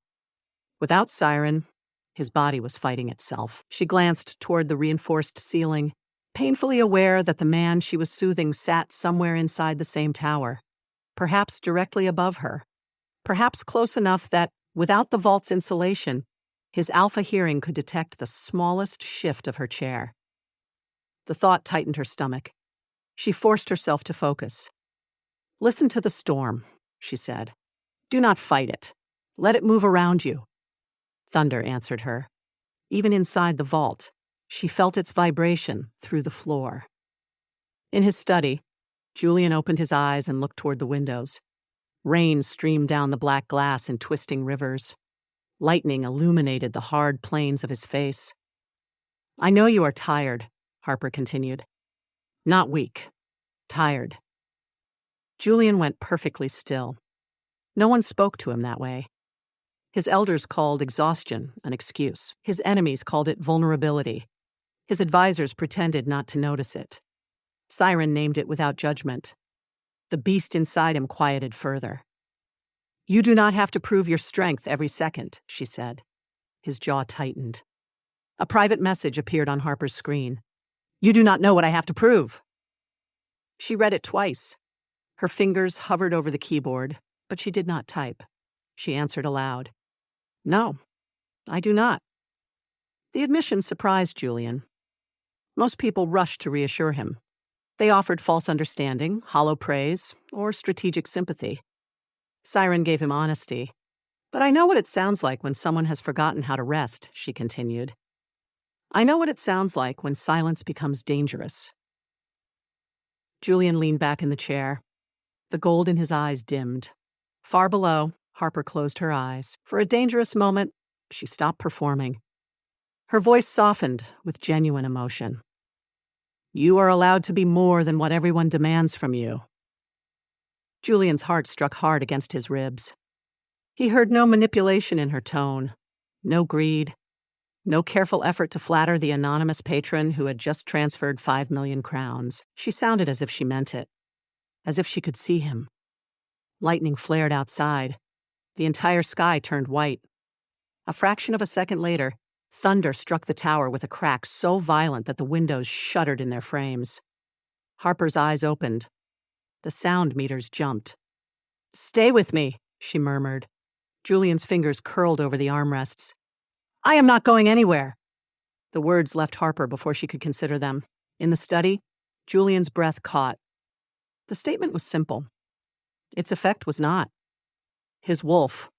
Speaker 1: Without Siren, his body was fighting itself. She glanced toward the reinforced ceiling, painfully aware that the man she was soothing sat somewhere inside the same tower, perhaps directly above her, perhaps close enough that, without the vault's insulation, his alpha hearing could detect the smallest shift of her chair. The thought tightened her stomach. She forced herself to focus. "Listen to the storm," she said. "Do not fight it. Let it move around you." Thunder answered her. Even inside the vault, she felt its vibration through the floor. In his study, Julian opened his eyes and looked toward the windows. Rain streamed down the black glass in twisting rivers. Lightning illuminated the hard planes of his face. "I know you are tired," Harper continued. "Not weak. Tired." Julian went perfectly still. No one spoke to him that way. His elders called exhaustion an excuse. His enemies called it vulnerability. His advisors pretended not to notice it. Siren named it without judgment. The beast inside him quieted further. "You do not have to prove your strength every second," she said. His jaw tightened. A private message appeared on Harper's screen. "You do not know what I have to prove." She read it twice. Her fingers hovered over the keyboard, but she did not type. She answered aloud. No, I do not. The admission surprised Julian. Most people rushed to reassure him. They offered false understanding, hollow praise, or strategic sympathy. Siren gave him honesty. But I know what it sounds like when someone has forgotten how to rest, she continued. I know what it sounds like when silence becomes dangerous. Julian leaned back in the chair. The gold in his eyes dimmed. Far below, Harper closed her eyes. For a dangerous moment, she stopped performing. Her voice softened with genuine emotion. You are allowed to be more than what everyone demands from you. Julian's heart struck hard against his ribs. He heard no manipulation in her tone, no greed, no careful effort to flatter the anonymous patron who had just transferred 5 million crowns. She sounded as if she meant it, as if she could see him. Lightning flared outside. The entire sky turned white. A fraction of a second later, thunder struck the tower with a crack so violent that the windows shuddered in their frames. Harper's eyes opened. The sound meters jumped. Stay with me, she murmured. Julian's fingers curled over the armrests. I am not going anywhere. The words left Harper before she could consider them. In the study, Julian's breath caught. The statement was simple. Its effect was not. His wolf,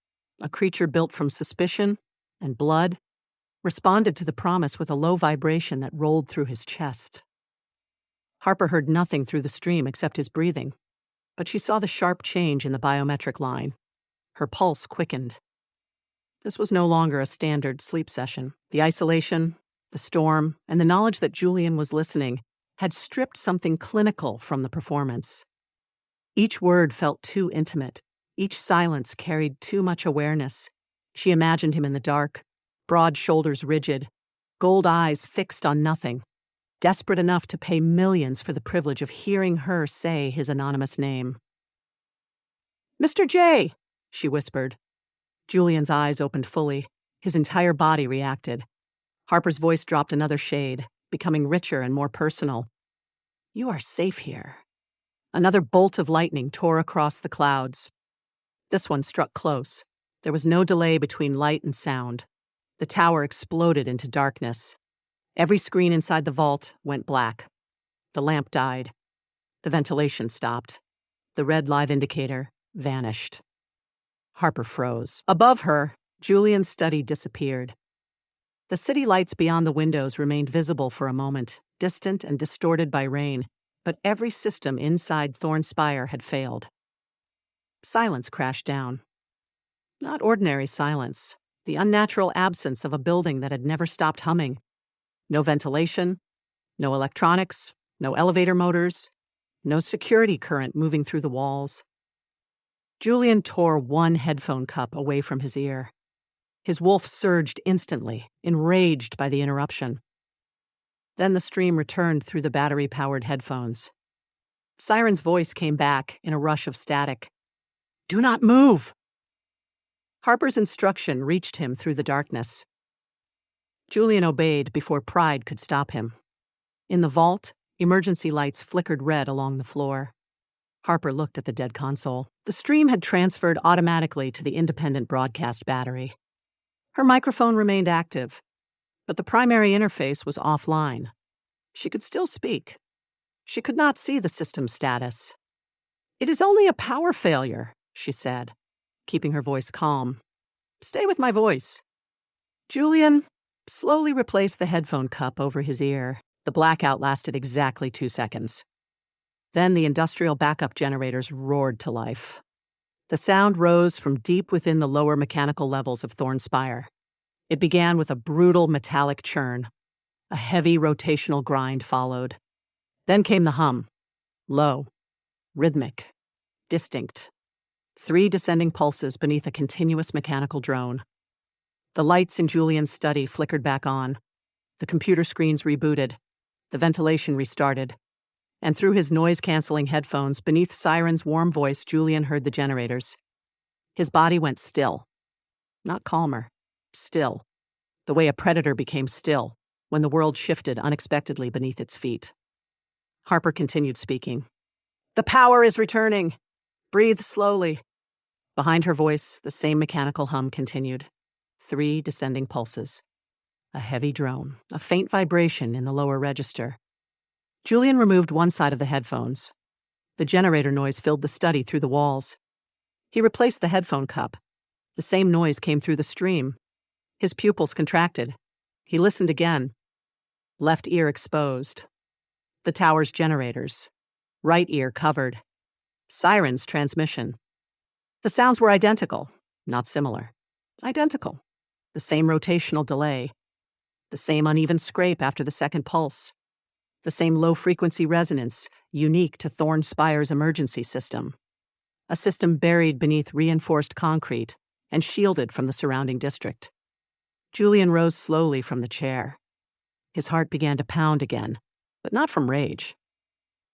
Speaker 1: a creature built from suspicion and blood, responded to the promise with a low vibration that rolled through his chest. Harper heard nothing through the stream except his breathing, but she saw the sharp change in the biometric line. Her pulse quickened. This was no longer a standard sleep session. The isolation, the storm, and the knowledge that Julian was listening had stripped something clinical from the performance. Each word felt too intimate. Each silence carried too much awareness. She imagined him in the dark, broad shoulders rigid, gold eyes fixed on nothing, desperate enough to pay millions for the privilege of hearing her say his anonymous name. Mr. J, she whispered. Julian's eyes opened fully. His entire body reacted. Harper's voice dropped another shade, becoming richer and more personal. You are safe here. Another bolt of lightning tore across the clouds. This one struck close. There was no delay between light and sound. The tower exploded into darkness. Every screen inside the vault went black. The lamp died. The ventilation stopped. The red live indicator vanished. Harper froze. Above her, Julian's study disappeared. The city lights beyond the windows remained visible for a moment, distant and distorted by rain, but every system inside Thornspire had failed. Silence crashed down. Not ordinary silence, the unnatural absence of a building that had never stopped humming. No ventilation, no electronics, no elevator motors, no security current moving through the walls. Julian tore one headphone cup away from his ear. His wolf surged instantly, enraged by the interruption. Then the stream returned through the battery-powered headphones. Siren's voice came back in a rush of static. Do not move! Harper's instruction reached him through the darkness. Julian obeyed before pride could stop him. In the vault, emergency lights flickered red along the floor. Harper looked at the dead console. The stream had transferred automatically to the independent broadcast battery. Her microphone remained active, but the primary interface was offline. She could still speak. She could not see the system status. It is only a power failure, she said, keeping her voice calm. Stay with my voice. Julian slowly replaced the headphone cup over his ear. The blackout lasted exactly 2 seconds. Then the industrial backup generators roared to life. The sound rose from deep within the lower mechanical levels of Thornspire. It began with a brutal metallic churn. A heavy rotational grind followed. Then came the hum. Low, rhythmic, distinct. 3 descending pulses beneath a continuous mechanical drone. The lights in Julian's study flickered back on. The computer screens rebooted. The ventilation restarted. And through his noise-canceling headphones, beneath Siren's warm voice, Julian heard the generators. His body went still. Not calmer. Still. The way a predator became still, when the world shifted unexpectedly beneath its feet. Harper continued speaking. The power is returning. Breathe slowly. Behind her voice, the same mechanical hum continued. 3 descending pulses. A heavy drone, a faint vibration in the lower register. Julian removed one side of the headphones. The generator noise filled the study through the walls. He replaced the headphone cup. The same noise came through the stream. His pupils contracted. He listened again. Left ear exposed. The tower's generators. Right ear covered. Siren's transmission. The sounds were identical, not similar. Identical. The same rotational delay. The same uneven scrape after the second pulse. The same low-frequency resonance, unique to Thorn Spire's emergency system. A system buried beneath reinforced concrete and shielded from the surrounding district. Julian rose slowly from the chair. His heart began to pound again, but not from rage.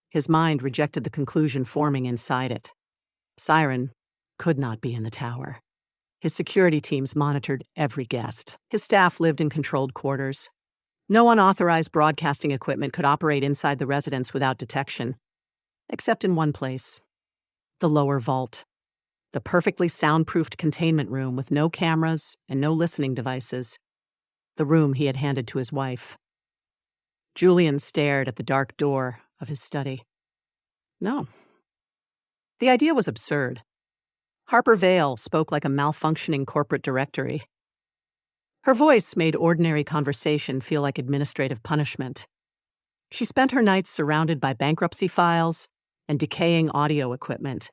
Speaker 1: His mind rejected the conclusion forming inside it. Siren could not be in the tower. His security teams monitored every guest. His staff lived in controlled quarters. No unauthorized broadcasting equipment could operate inside the residence without detection, except in one place. The lower vault. The perfectly soundproofed containment room with no cameras and no listening devices. The room he had handed to his wife. Julian stared at the dark door of his study. No. The idea was absurd. Harper Vale spoke like a malfunctioning corporate directory. Her voice made ordinary conversation feel like administrative punishment. She spent her nights surrounded by bankruptcy files and decaying audio equipment.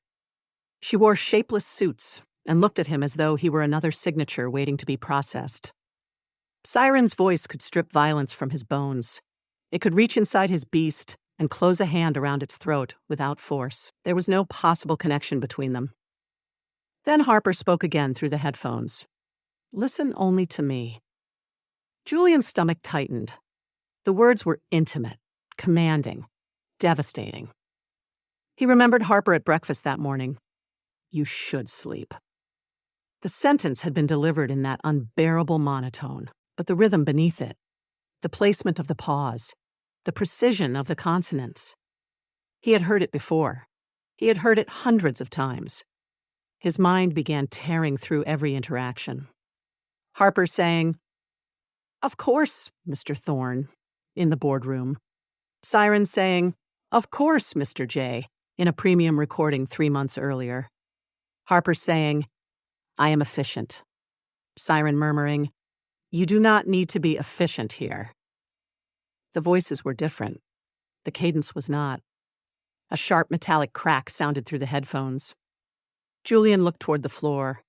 Speaker 1: She wore shapeless suits and looked at him as though he were another signature waiting to be processed. Siren's voice could strip violence from his bones. It could reach inside his beast and close a hand around its throat without force. There was no possible connection between them. Then Harper spoke again through the headphones. Listen only to me. Julian's stomach tightened. The words were intimate, commanding, devastating. He remembered Harper at breakfast that morning. You should sleep. The sentence had been delivered in that unbearable monotone, but the rhythm beneath it, the placement of the pause, the precision of the consonants. He had heard it before. He had heard it hundreds of times. His mind began tearing through every interaction. Harper saying, "Of course, Mr. Thorne," in the boardroom. Siren saying, "Of course, Mr. J," in a premium recording 3 months earlier. Harper saying, "I am efficient." Siren murmuring, "You do not need to be efficient here." The voices were different. The cadence was not. A sharp metallic crack sounded through the headphones. Julian looked toward the floor.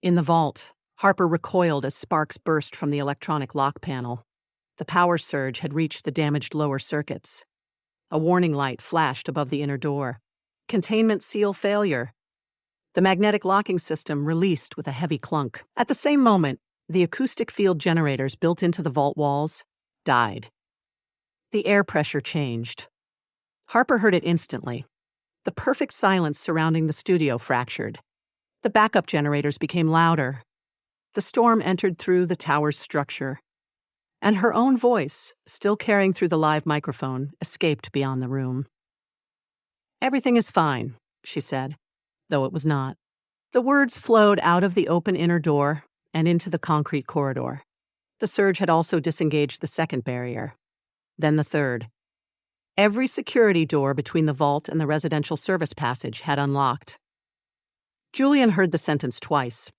Speaker 1: In the vault, Harper recoiled as sparks burst from the electronic lock panel. The power surge had reached the damaged lower circuits. A warning light flashed above the inner door. Containment seal failure. The magnetic locking system released with a heavy clunk. At the same moment, the acoustic field generators built into the vault walls died. The air pressure changed. Harper heard it instantly. The perfect silence surrounding the studio fractured. The backup generators became louder. The storm entered through the tower's structure. And her own voice, still carrying through the live microphone, escaped beyond the room. "Everything is fine," she said, though it was not. The words flowed out of the open inner door and into the concrete corridor. The surge had also disengaged the second barrier. Then the third. Every security door between the vault and the residential service passage had unlocked. Julian heard the sentence twice,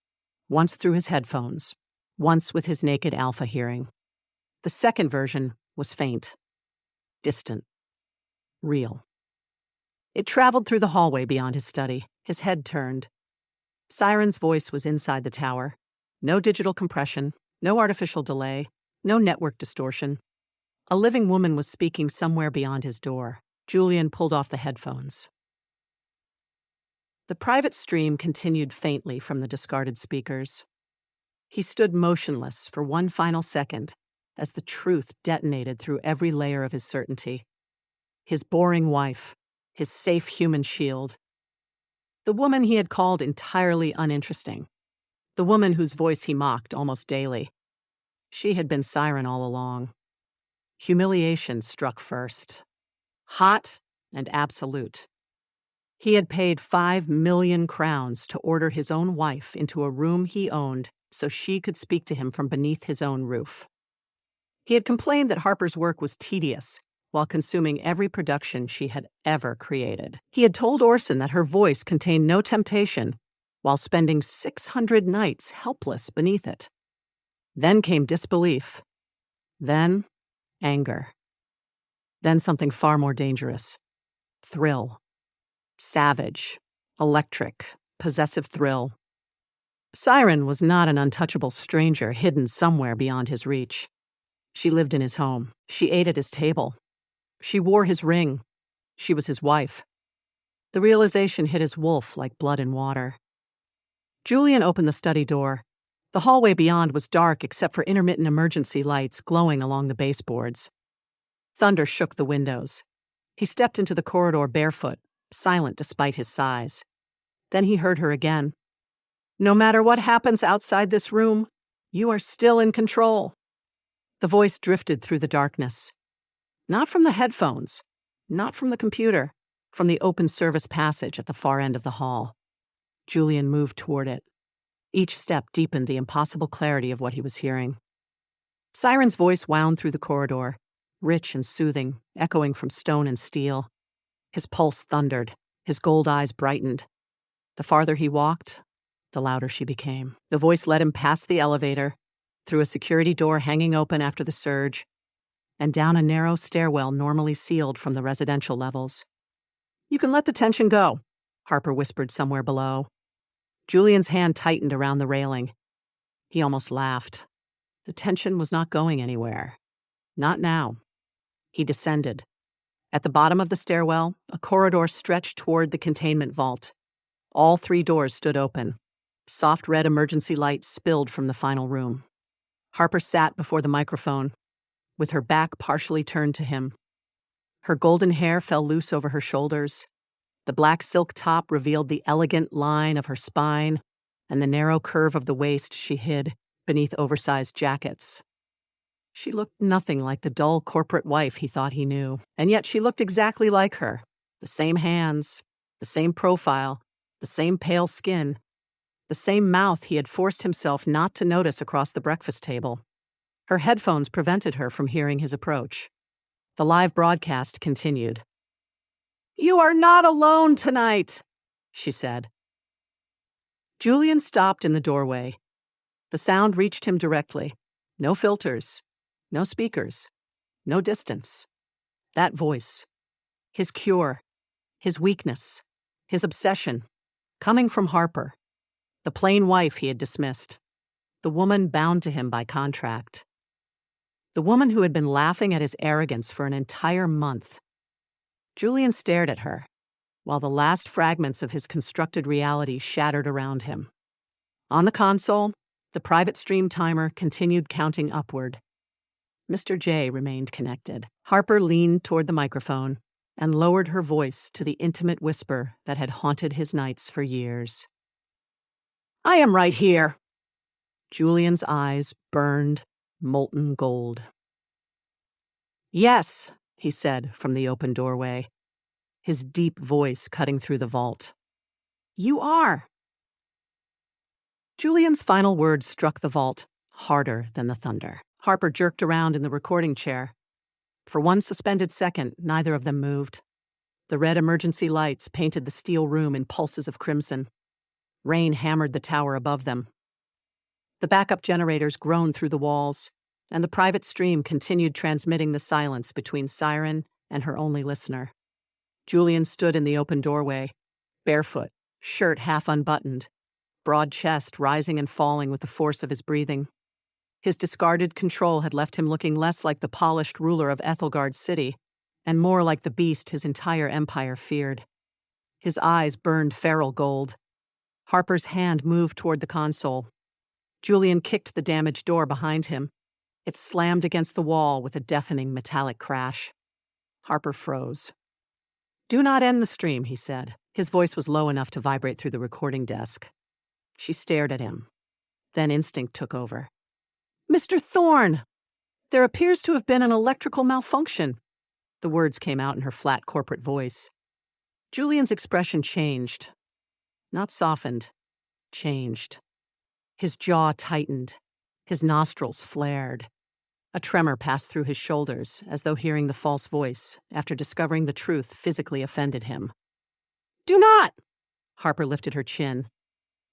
Speaker 1: once through his headphones, once with his naked alpha hearing. The second version was faint, distant, real. It traveled through the hallway beyond his study. His head turned. Siren's voice was inside the tower. No digital compression, no artificial delay, no network distortion. A living woman was speaking somewhere beyond his door. Julian pulled off the headphones. The private stream continued faintly from the discarded speakers. He stood motionless for one final second as the truth detonated through every layer of his certainty. His boring wife, his safe human shield. The woman he had called entirely uninteresting. The woman whose voice he mocked almost daily. She had been Siren all along. Humiliation struck first. Hot and absolute. He had paid 5 million crowns to order his own wife into a room he owned so she could speak to him from beneath his own roof. He had complained that Harper's work was tedious, while consuming every production she had ever created. He had told Orson that her voice contained no temptation, while spending 600 nights helpless beneath it. Then came disbelief. Then anger. Then something far more dangerous. Thrill. Savage. Electric. Possessive thrill. Siren was not an untouchable stranger hidden somewhere beyond his reach. She lived in his home. She ate at his table. She wore his ring. She was his wife. The realization hit his wolf like blood in water. Julian opened the study door. The hallway beyond was dark except for intermittent emergency lights glowing along the baseboards. Thunder shook the windows. He stepped into the corridor barefoot, silent despite his size. Then he heard her again. "No matter what happens outside this room, you are still in control." The voice drifted through the darkness. Not from the headphones, not from the computer, from the open service passage at the far end of the hall. Julian moved toward it. Each step deepened the impossible clarity of what he was hearing. Siren's voice wound through the corridor, rich and soothing, echoing from stone and steel. His pulse thundered, his gold eyes brightened. The farther he walked, the louder she became. The voice led him past the elevator, through a security door hanging open after the surge, and down a narrow stairwell normally sealed from the residential levels. "You can let the tension go," Harper whispered somewhere below. Julian's hand tightened around the railing. He almost laughed. The tension was not going anywhere. Not now. He descended. At the bottom of the stairwell, a corridor stretched toward the containment vault. All 3 doors stood open. Soft red emergency light spilled from the final room. Harper sat before the microphone, with her back partially turned to him. Her golden hair fell loose over her shoulders. The black silk top revealed the elegant line of her spine, and the narrow curve of the waist she hid beneath oversized jackets. She looked nothing like the dull corporate wife he thought he knew, and yet she looked exactly like her. The same hands, the same profile, the same pale skin, the same mouth he had forced himself not to notice across the breakfast table. Her headphones prevented her from hearing his approach. The live broadcast continued. "You are not alone tonight," she said. Julian stopped in the doorway. The sound reached him directly. No filters, no speakers, no distance. That voice. His cure, his weakness, his obsession, coming from Harper. The plain wife he had dismissed. The woman bound to him by contract. The woman who had been laughing at his arrogance for an entire month. Julian stared at her, while the last fragments of his constructed reality shattered around him. On the console, the private stream timer continued counting upward. Mr. J remained connected. Harper leaned toward the microphone and lowered her voice to the intimate whisper that had haunted his nights for years. "I am right here." Julian's eyes burned molten gold. "Yes," he said from the open doorway, his deep voice cutting through the vault. "You are." Julian's final words struck the vault harder than the thunder. Harper jerked around in the recording chair. For one suspended second, neither of them moved. The red emergency lights painted the steel room in pulses of crimson. Rain hammered the tower above them. The backup generators groaned through the walls, and the private stream continued transmitting the silence between Siren and her only listener. Julian stood in the open doorway, barefoot, shirt half unbuttoned, broad chest rising and falling with the force of his breathing. His discarded control had left him looking less like the polished ruler of Aethelgard city, and more like the beast his entire empire feared. His eyes burned feral gold. Harper's hand moved toward the console. Julian kicked the damaged door behind him. It slammed against the wall with a deafening metallic crash. Harper froze. "Do not end the stream," he said. His voice was low enough to vibrate through the recording desk. She stared at him. Then instinct took over. "Mr. Thorne! There appears to have been an electrical malfunction." The words came out in her flat corporate voice. Julian's expression changed. Not softened, changed. His jaw tightened. His nostrils flared. A tremor passed through his shoulders, as though hearing the false voice, after discovering the truth, physically offended him. "Do not!" Harper lifted her chin.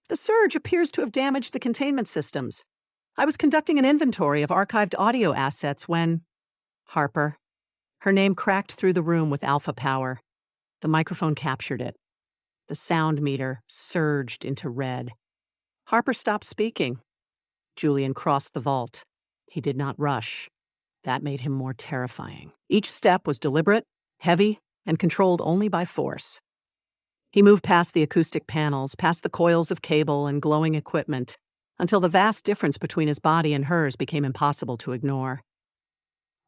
Speaker 1: "The surge appears to have damaged the containment systems. I was conducting an inventory of archived audio assets when—" Harper. Her name cracked through the room with alpha power. The microphone captured it. The sound meter surged into red. Harper stopped speaking. Julian crossed the vault. He did not rush. That made him more terrifying. Each step was deliberate, heavy, and controlled only by force. He moved past the acoustic panels, past the coils of cable and glowing equipment, until the vast difference between his body and hers became impossible to ignore.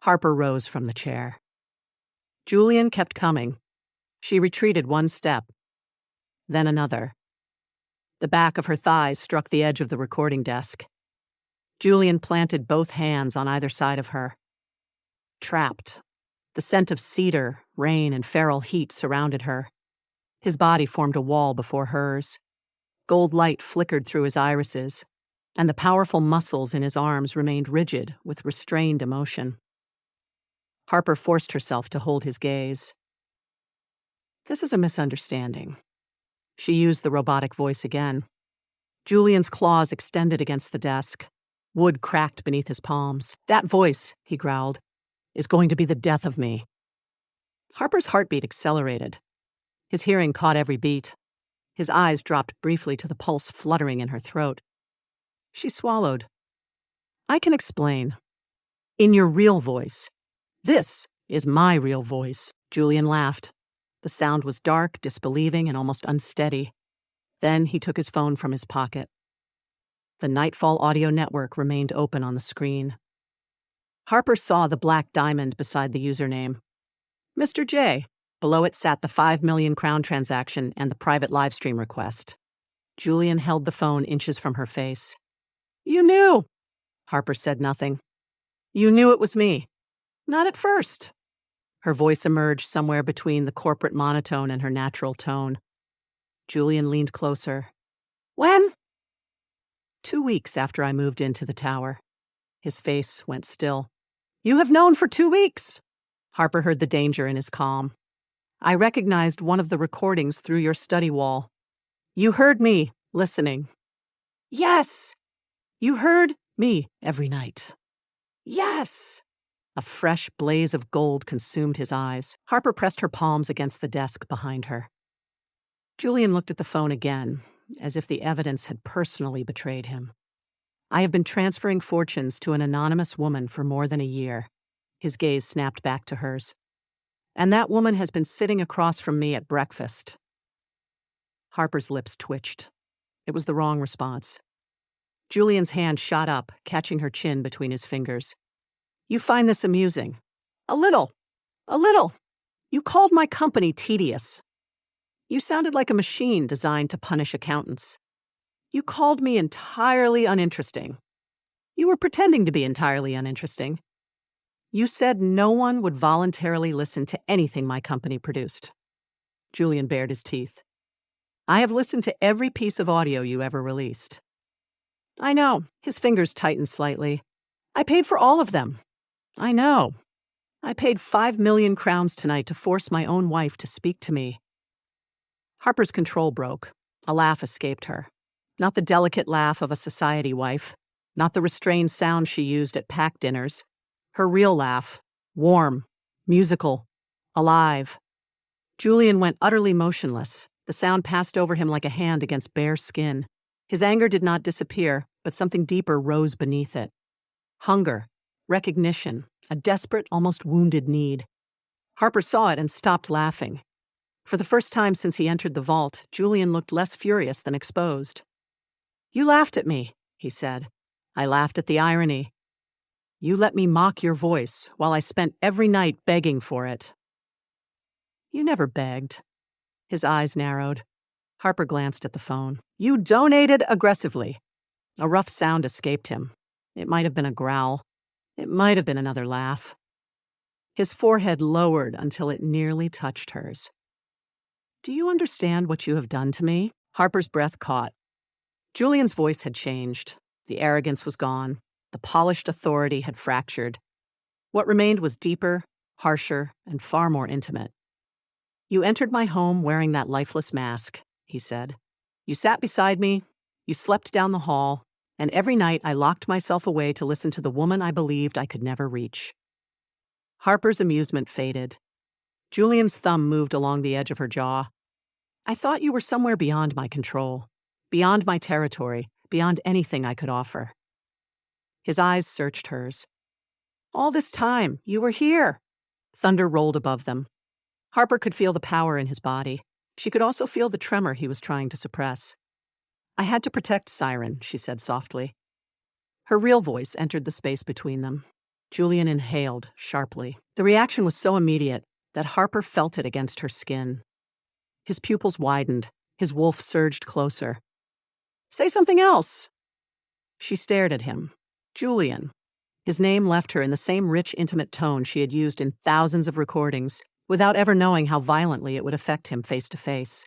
Speaker 1: Harper rose from the chair. Julian kept coming. She retreated one step, then another. The back of her thighs struck the edge of the recording desk. Julian planted both hands on either side of her. Trapped. The scent of cedar, rain, and feral heat surrounded her. His body formed a wall before hers. Gold light flickered through his irises, and the powerful muscles in his arms remained rigid with restrained emotion. Harper forced herself to hold his gaze. "This is a misunderstanding." She used the robotic voice again. Julian's claws extended against the desk. Wood cracked beneath his palms. "That voice," he growled, "is going to be the death of me." Harper's heartbeat accelerated. His hearing caught every beat. His eyes dropped briefly to the pulse fluttering in her throat. She swallowed. "I can explain. In your real voice. This is my real voice." Julian laughed. The sound was dark, disbelieving, and almost unsteady. Then he took his phone from his pocket. The Nightfall Audio Network remained open on the screen. Harper saw the black diamond beside the username. Mr. J. Below it sat the 5 million crown transaction and the private livestream request. Julian held the phone inches from her face. "You knew!" Harper said nothing. "You knew it was me." "Not at first." Her voice emerged somewhere between the corporate monotone and her natural tone. Julian leaned closer. "When?" 2 weeks after I moved into the tower. His face went still. "You have known for 2 weeks." Harper heard the danger in his calm. "I recognized one of the recordings through your study wall. You heard me listening." "Yes!" "You heard me every night." "Yes!" A fresh blaze of gold consumed his eyes. Harper pressed her palms against the desk behind her. Julian looked at the phone again, as if the evidence had personally betrayed him. "I have been transferring fortunes to an anonymous woman for more than a year." His gaze snapped back to hers. "And that woman has been sitting across from me at breakfast." Harper's lips twitched. It was the wrong response. Julian's hand shot up, catching her chin between his fingers. "You find this amusing?" "A little. A little. You called my company tedious. You sounded like a machine designed to punish accountants. You called me entirely uninteresting. You were pretending to be entirely uninteresting. You said no one would voluntarily listen to anything my company produced." Julian bared his teeth. "I have listened to every piece of audio you ever released." "I know." His fingers tightened slightly. "I paid for all of them." "I know. I paid 5 million crowns tonight to force my own wife to speak to me." Harper's control broke. A laugh escaped her. Not the delicate laugh of a society wife. Not the restrained sound she used at pack dinners. Her real laugh. Warm. Musical. Alive. Julian went utterly motionless. The sound passed over him like a hand against bare skin. His anger did not disappear, but something deeper rose beneath it. Hunger. Recognition. A desperate, almost wounded need. Harper saw it and stopped laughing. For the first time since he entered the vault, Julian looked less furious than exposed. "You laughed at me," he said. "I laughed at the irony. You let me mock your voice while I spent every night begging for it." "You never begged." His eyes narrowed. Harper glanced at the phone. "You donated aggressively." A rough sound escaped him. It might have been a growl. It might have been another laugh. His forehead lowered until it nearly touched hers. Do you understand what you have done to me? Harper's breath caught. Julian's voice had changed. The arrogance was gone. The polished authority had fractured. What remained was deeper, harsher, and far more intimate. You entered my home wearing that lifeless mask, he said. You sat beside me, you slept down the hall, and every night I locked myself away to listen to the woman I believed I could never reach. Harper's amusement faded. Julian's thumb moved along the edge of her jaw. I thought you were somewhere beyond my control, beyond my territory, beyond anything I could offer. His eyes searched hers. All this time, you were here. Thunder rolled above them. Harper could feel the power in his body. She could also feel the tremor he was trying to suppress. I had to protect Siren, she said softly. Her real voice entered the space between them. Julian inhaled sharply. The reaction was so immediate that Harper felt it against her skin. His pupils widened. His wolf surged closer. Say something else. She stared at him. Julian. His name left her in the same rich, intimate tone she had used in thousands of recordings, without ever knowing how violently it would affect him face to face.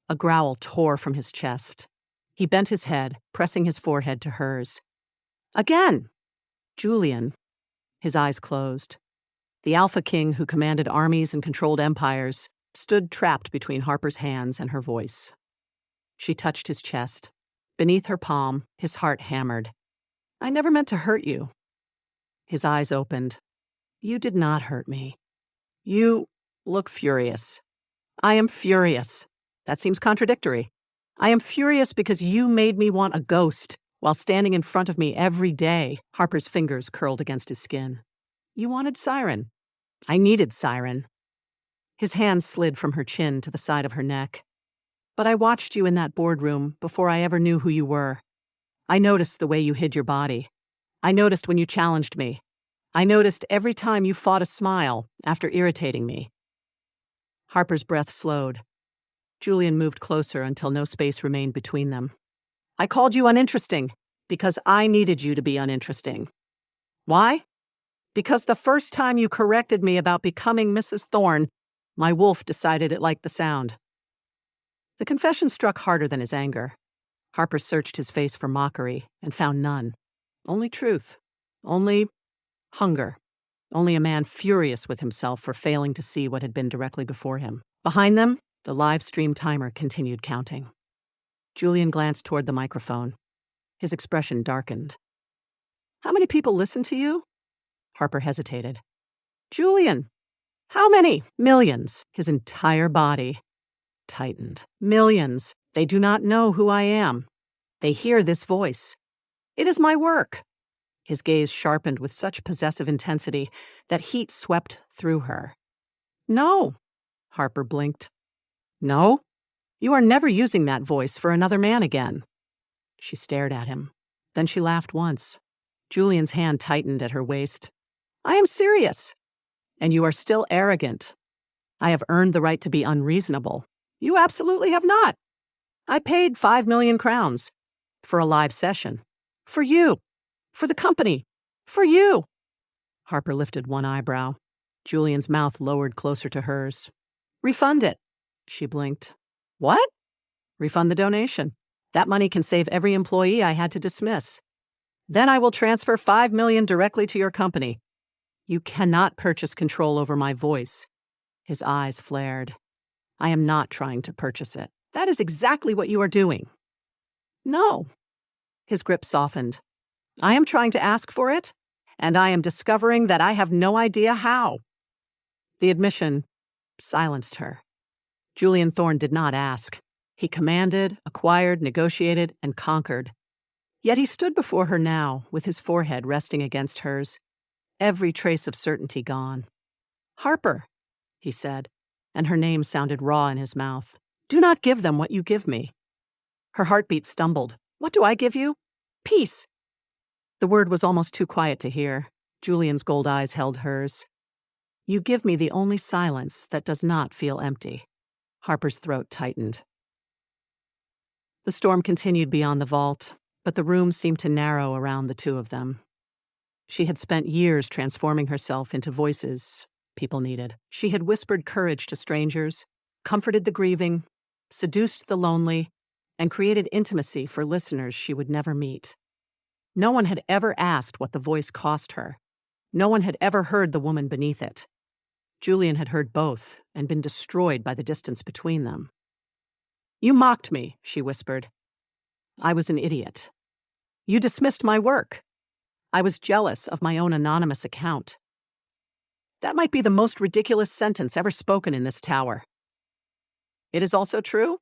Speaker 1: A growl tore from his chest. He bent his head, pressing his forehead to hers. Again! Julian. His eyes closed. The Alpha King who commanded armies and controlled empires stood trapped between Harper's hands and her voice. She touched his chest. Beneath her palm, his heart hammered. I never meant to hurt you. His eyes opened. You did not hurt me. You look furious. I am furious. That seems contradictory. I am furious because you made me want a ghost while standing in front of me every day. Harper's fingers curled against his skin. You wanted Siren. I needed Siren. His hand slid from her chin to the side of her neck. But I watched you in that boardroom before I ever knew who you were. I noticed the way you hid your body. I noticed when you challenged me. I noticed every time you fought a smile after irritating me. Harper's breath slowed. Julian moved closer until no space remained between them. I called you uninteresting because I needed you to be uninteresting. Why? Because the first time you corrected me about becoming Mrs. Thorne, my wolf decided it liked the sound. The confession struck harder than his anger. Harper searched his face for mockery and found none. Only truth. Only hunger. Only a man furious with himself for failing to see what had been directly before him. Behind them, the live stream timer continued counting. Julian glanced toward the microphone. His expression darkened. How many people listen to you? Harper hesitated. Julian, how many? Millions. His entire body tightened. Millions. They do not know who I am. They hear this voice. It is my work. His gaze sharpened with such possessive intensity that heat swept through her. No, Harper blinked. No, you are never using that voice for another man again. She stared at him. Then she laughed once. Julian's hand tightened at her waist. I am serious. And you are still arrogant. I have earned the right to be unreasonable. You absolutely have not. I paid 5 million crowns for a live session. For you. For the company. For you. Harper lifted one eyebrow. Julian's mouth lowered closer to hers. Refund it. She blinked. What? Refund the donation. That money can save every employee I had to dismiss. Then I will transfer 5 million directly to your company. You cannot purchase control over my voice. His eyes flared. I am not trying to purchase it. That is exactly what you are doing. No. His grip softened. I am trying to ask for it, and I am discovering that I have no idea how. The admission silenced her. Julian Thorne did not ask. He commanded, acquired, negotiated, and conquered. Yet he stood before her now, with his forehead resting against hers, every trace of certainty gone. Harper, he said, and her name sounded raw in his mouth. Do not give them what you give me. Her heartbeat stumbled. What do I give you? Peace. The word was almost too quiet to hear. Julian's gold eyes held hers. You give me the only silence that does not feel empty. Harper's throat tightened. The storm continued beyond the vault, but the room seemed to narrow around the two of them. She had spent years transforming herself into voices people needed. She had whispered courage to strangers, comforted the grieving, seduced the lonely, and created intimacy for listeners she would never meet. No one had ever asked what the voice cost her. No one had ever heard the woman beneath it. Julian had heard both and been destroyed by the distance between them. "You mocked me," she whispered. "I was an idiot. You dismissed my work. I was jealous of my own anonymous account. That might be the most ridiculous sentence ever spoken in this tower." "It is also true?"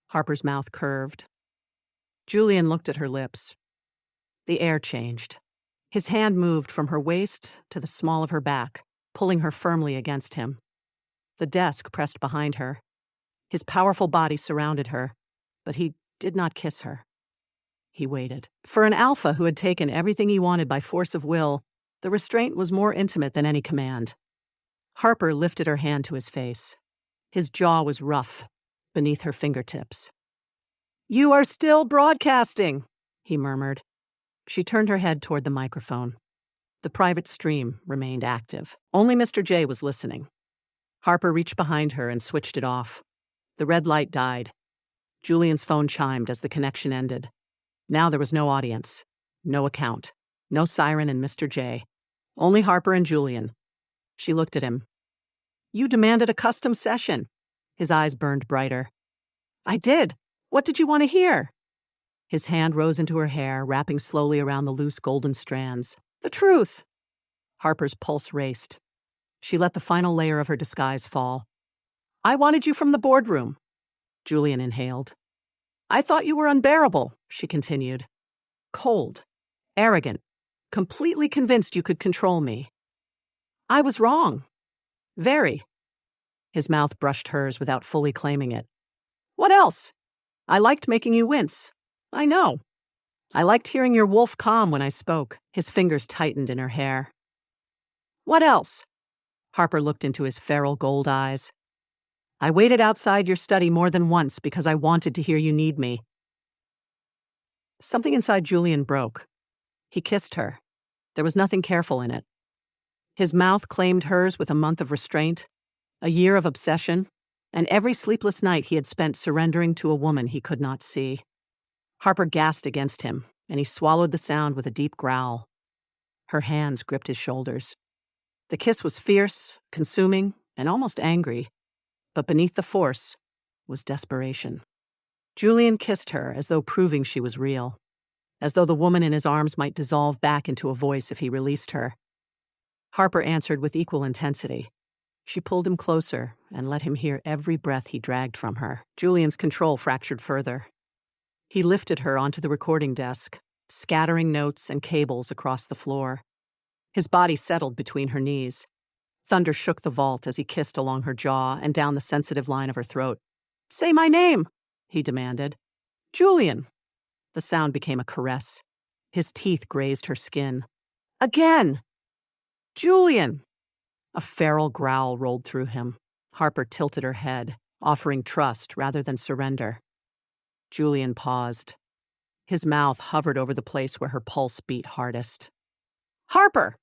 Speaker 1: Harper's mouth curved. Julian looked at her lips. The air changed. His hand moved from her waist to the small of her back, pulling her firmly against him. The desk pressed behind her. His powerful body surrounded her, but he did not kiss her. He waited. For an alpha who had taken everything he wanted by force of will, the restraint was more intimate than any command. Harper lifted her hand to his face. His jaw was rough, beneath her fingertips. "You are still broadcasting," he murmured. She turned her head toward the microphone. The private stream remained active. Only Mr. J was listening. Harper reached behind her and switched it off. The red light died. Julian's phone chimed as the connection ended. Now there was no audience, no account, no Siren and Mr. J. Only Harper and Julian. She looked at him. "You demanded a custom session." His eyes burned brighter. "I did. What did you want to hear?" His hand rose into her hair, wrapping slowly around the loose golden strands. "The truth." Harper's pulse raced. She let the final layer of her disguise fall. "I wanted you from the boardroom." Julian inhaled. "I thought you were unbearable," she continued. "Cold, arrogant, completely convinced you could control me." "I was wrong. Very." His mouth brushed hers without fully claiming it. "What else? I liked making you wince. I know. I liked hearing your wolf calm when I spoke." His fingers tightened in her hair. "What else?" Harper looked into his feral gold eyes. "I waited outside your study more than once because I wanted to hear you need me." Something inside Julian broke. He kissed her. There was nothing careful in it. His mouth claimed hers with a month of restraint, a year of obsession, and every sleepless night he had spent surrendering to a woman he could not see. Harper gasped against him, and he swallowed the sound with a deep growl. Her hands gripped his shoulders. The kiss was fierce, consuming, and almost angry, but beneath the force was desperation. Julian kissed her as though proving she was real, as though the woman in his arms might dissolve back into a voice if he released her. Harper answered with equal intensity. She pulled him closer and let him hear every breath he dragged from her. Julian's control fractured further. He lifted her onto the recording desk, scattering notes and cables across the floor. His body settled between her knees. Thunder shook the vault as he kissed along her jaw and down the sensitive line of her throat. "Say my name," he demanded. "Julian." The sound became a caress. His teeth grazed her skin. "Again." "Julian." A feral growl rolled through him. Harper tilted her head, offering trust rather than surrender. Julian paused. His mouth hovered over the place where her pulse beat hardest. "Harper!"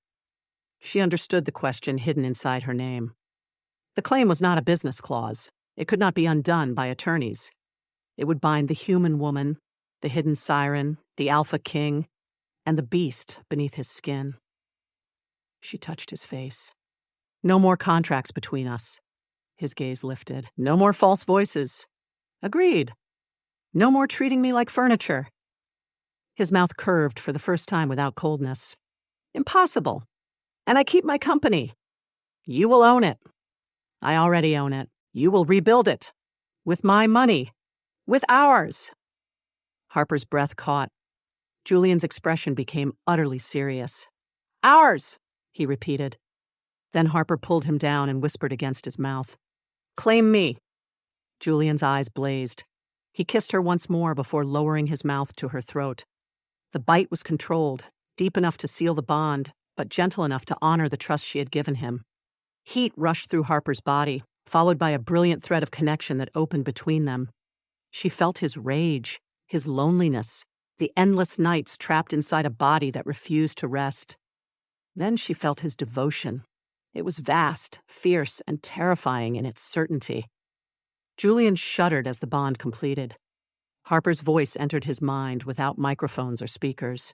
Speaker 1: She understood the question hidden inside her name. The claim was not a business clause. It could not be undone by attorneys. It would bind the human woman, the hidden siren, the alpha king, and the beast beneath his skin. She touched his face. "No more contracts between us." His gaze lifted. "No more false voices." "Agreed." "No more treating me like furniture." His mouth curved for the first time without coldness. "Impossible. And I keep my company. You will own it." "I already own it. You will rebuild it. With my money. With ours." Harper's breath caught. Julian's expression became utterly serious. "Ours," he repeated. Then Harper pulled him down and whispered against his mouth. "Claim me." Julian's eyes blazed. He kissed her once more before lowering his mouth to her throat. The bite was controlled, deep enough to seal the bond, but gentle enough to honor the trust she had given him. Heat rushed through Harper's body, followed by a brilliant thread of connection that opened between them. She felt his rage, his loneliness, the endless nights trapped inside a body that refused to rest. Then she felt his devotion. It was vast, fierce, and terrifying in its certainty. Julian shuddered as the bond completed. Harper's voice entered his mind without microphones or speakers.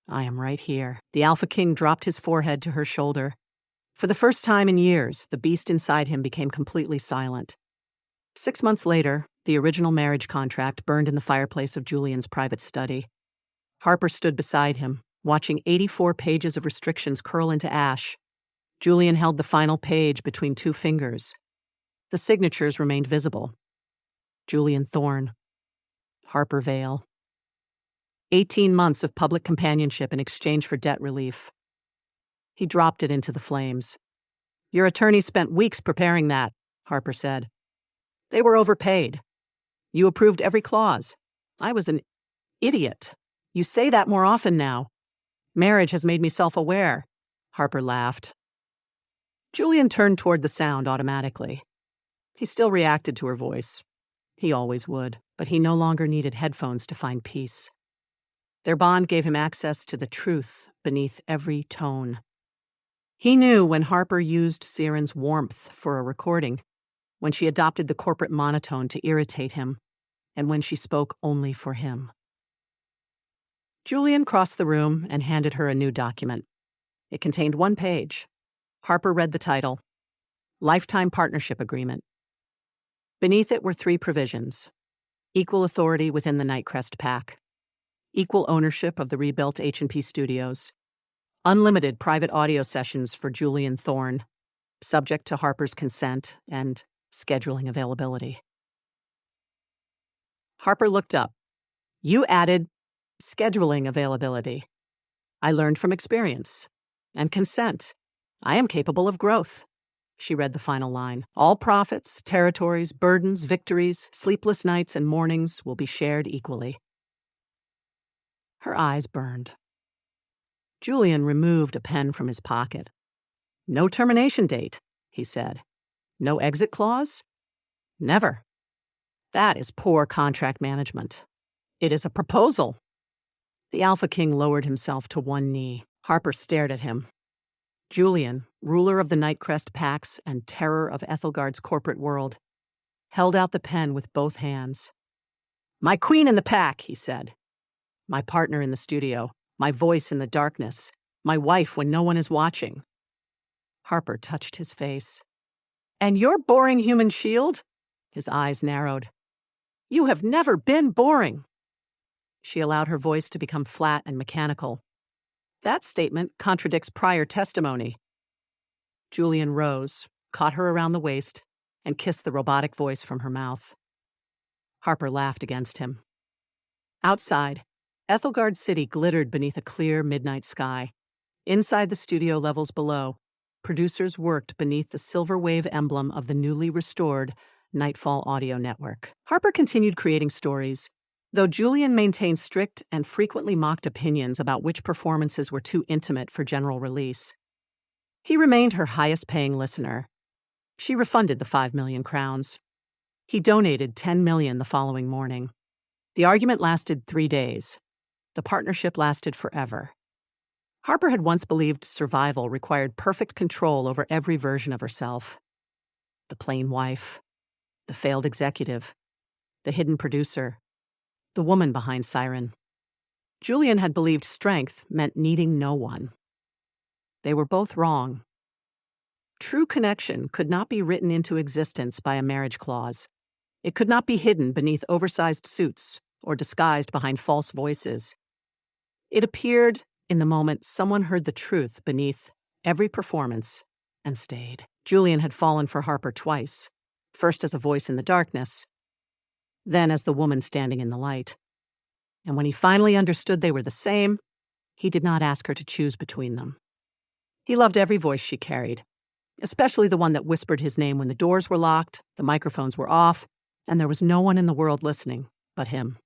Speaker 1: I am right here. The Alpha King dropped his forehead to her shoulder. For the first time in years, the beast inside him became completely silent. 6 months later, the original marriage contract burned in the fireplace of Julian's private study. Harper stood beside him, watching 84 pages of restrictions curl into ash. Julian held the final page between 2 fingers. The signatures remained visible. Julian Thorne. Harper Vale. 18 months of public companionship in exchange for debt relief. He dropped it into the flames. Your attorney spent weeks preparing that, Harper said. They were overpaid. You approved every clause. I was an idiot. You say that more often now. Marriage has made me self-aware. Harper laughed. Julian turned toward the sound automatically. He still reacted to her voice. He always would, but he no longer needed headphones to find peace. Their bond gave him access to the truth beneath every tone. He knew when Harper used Siren's warmth for a recording, when she adopted the corporate monotone to irritate him, and when she spoke only for him. Julian crossed the room and handed her a new document. It contained 1 page. Harper read the title, Lifetime Partnership Agreement. Beneath it were 3 provisions: equal authority within the Nightcrest Pack, equal ownership of the rebuilt H&P Studios, unlimited private audio sessions for Julian Thorne, subject to Harper's consent, and scheduling availability. Harper looked up. You added scheduling availability. I learned from experience. And consent. I am capable of growth. She read the final line. All profits, territories, burdens, victories, sleepless nights, and mornings will be shared equally. Her eyes burned. Julian removed a pen from his pocket. No termination date, he said. No exit clause? Never. That is poor contract management. It is a proposal. The Alpha King lowered himself to one knee. Harper stared at him. Julian, ruler of the Nightcrest Packs and terror of Aethelgard's corporate world, held out the pen with both hands. My queen in the pack, he said. My partner in the studio. My voice in the darkness. My wife when no one is watching. Harper touched his face. And your boring human shield? His eyes narrowed. You have never been boring. She allowed her voice to become flat and mechanical. That statement contradicts prior testimony. Julian rose, caught her around the waist, and kissed the robotic voice from her mouth. Harper laughed against him. Outside, Aethelgard City glittered beneath a clear midnight sky. Inside the studio levels below, producers worked beneath the silver wave emblem of the newly restored Nightfall Audio Network. Harper continued creating stories, though Julian maintained strict and frequently mocked opinions about which performances were too intimate for general release. He remained her highest-paying listener. She refunded the 5 million crowns. He donated 10 million the following morning. The argument lasted 3 days. The partnership lasted forever. Harper had once believed survival required perfect control over every version of herself. The plain wife, the failed executive, the hidden producer, the woman behind Siren. Julian had believed strength meant needing no one. They were both wrong. True connection could not be written into existence by a marriage clause. It could not be hidden beneath oversized suits or disguised behind false voices. It appeared in the moment someone heard the truth beneath every performance and stayed. Julian had fallen for Harper twice, first as a voice in the darkness, then as the woman standing in the light. And when he finally understood they were the same, he did not ask her to choose between them. He loved every voice she carried, especially the one that whispered his name when the doors were locked, the microphones were off, and there was no one in the world listening but him.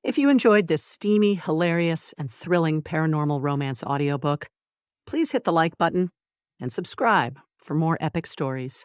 Speaker 1: If you enjoyed this steamy, hilarious, and thrilling paranormal romance audiobook, please hit the like button and subscribe for more epic stories.